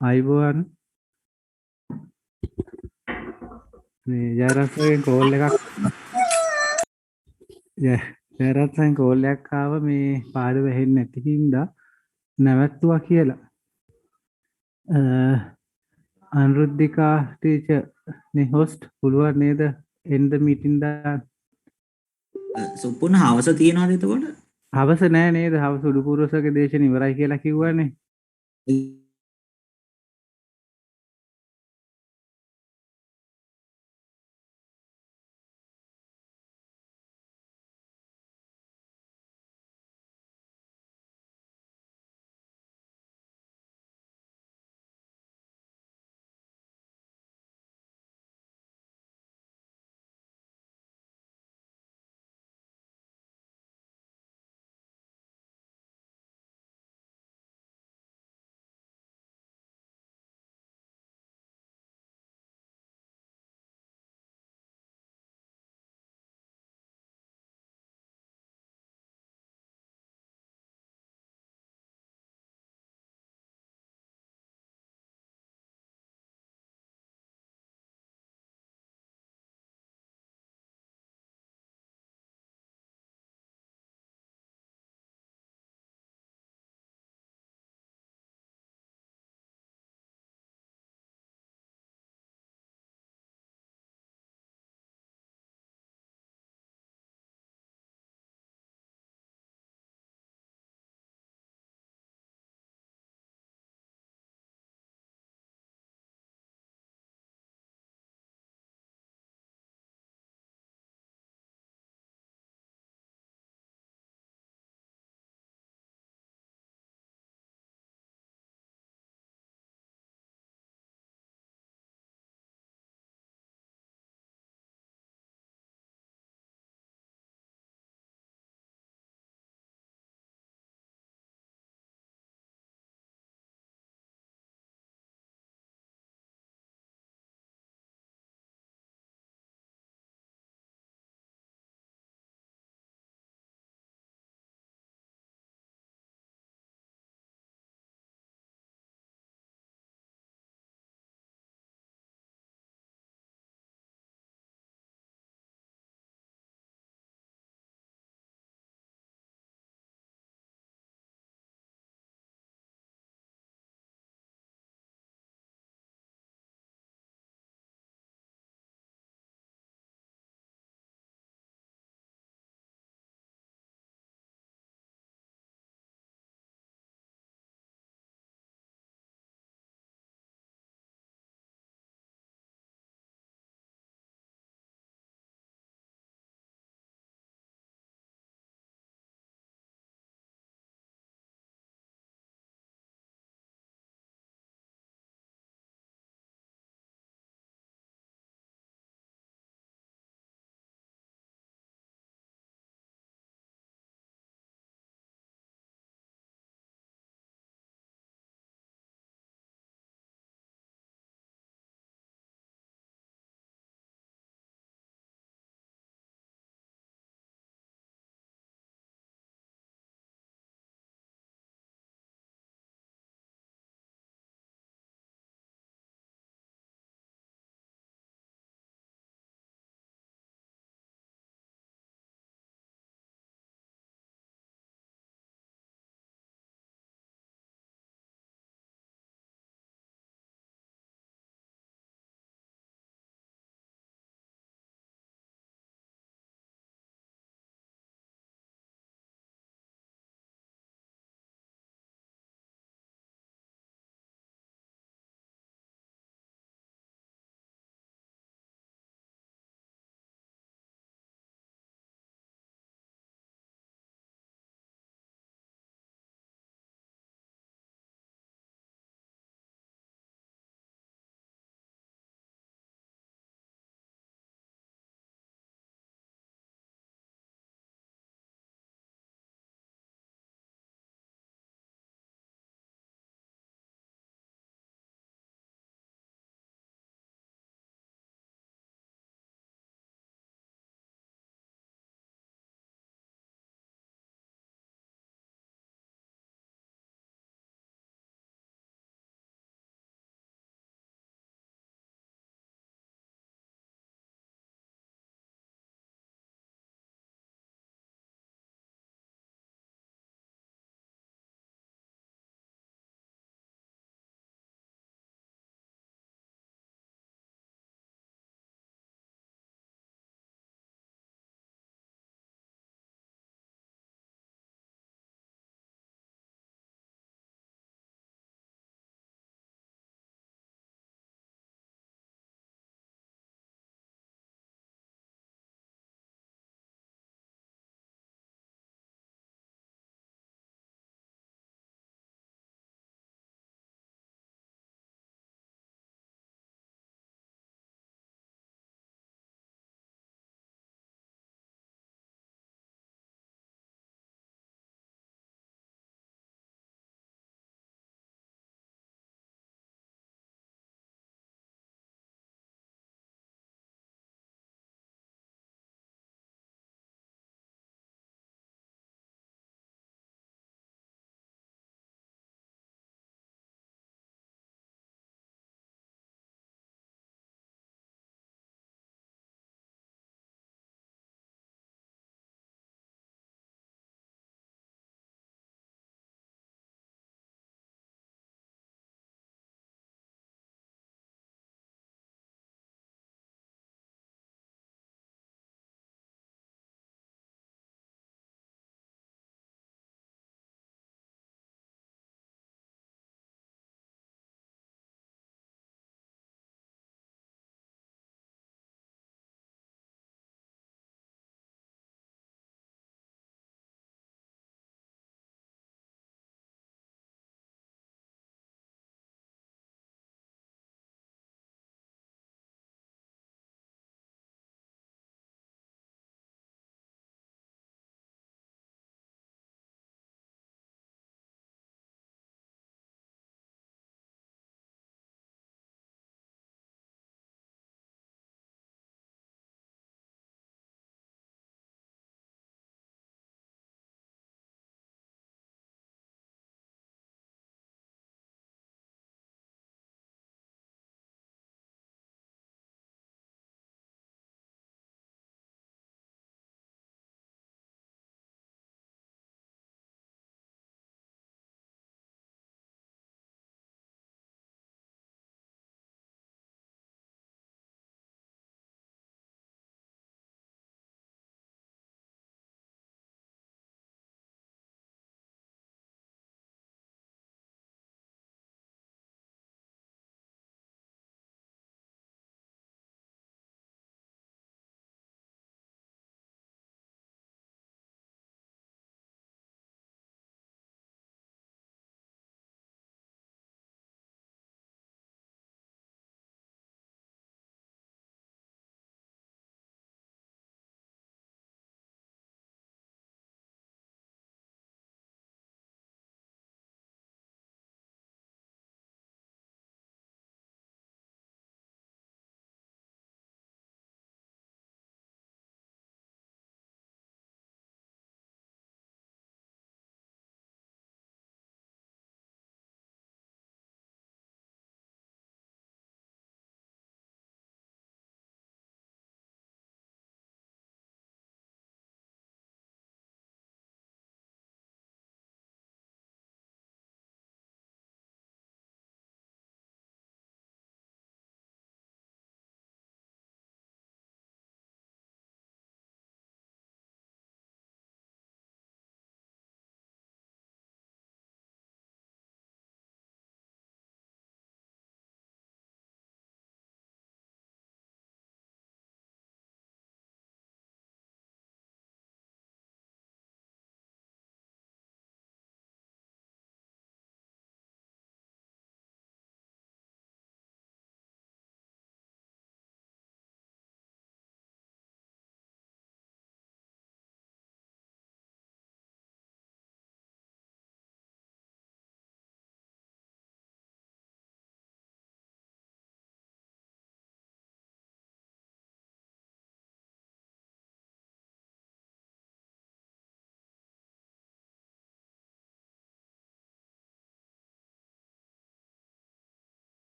අයිබෝවන් මේ ජයරත්නගෙන් කෝල් එකක් ජයරත්නගෙන් කෝල් එකක් ආව මේ පාඩම ඇහෙන්නේ නැති හින්දා නැවැත්තුවා කියලා. අනුරුද්ධිකා ටීචර් නේ හොස්ට් පුළුවන් නේද end the meeting දාන්න? සුපුන්න හවස තියනවාද එතකොට? හවස නෑ නේද? හවස උඩුපුරසගේ දේශන ඉවරයි කියලා කිව්වනේ.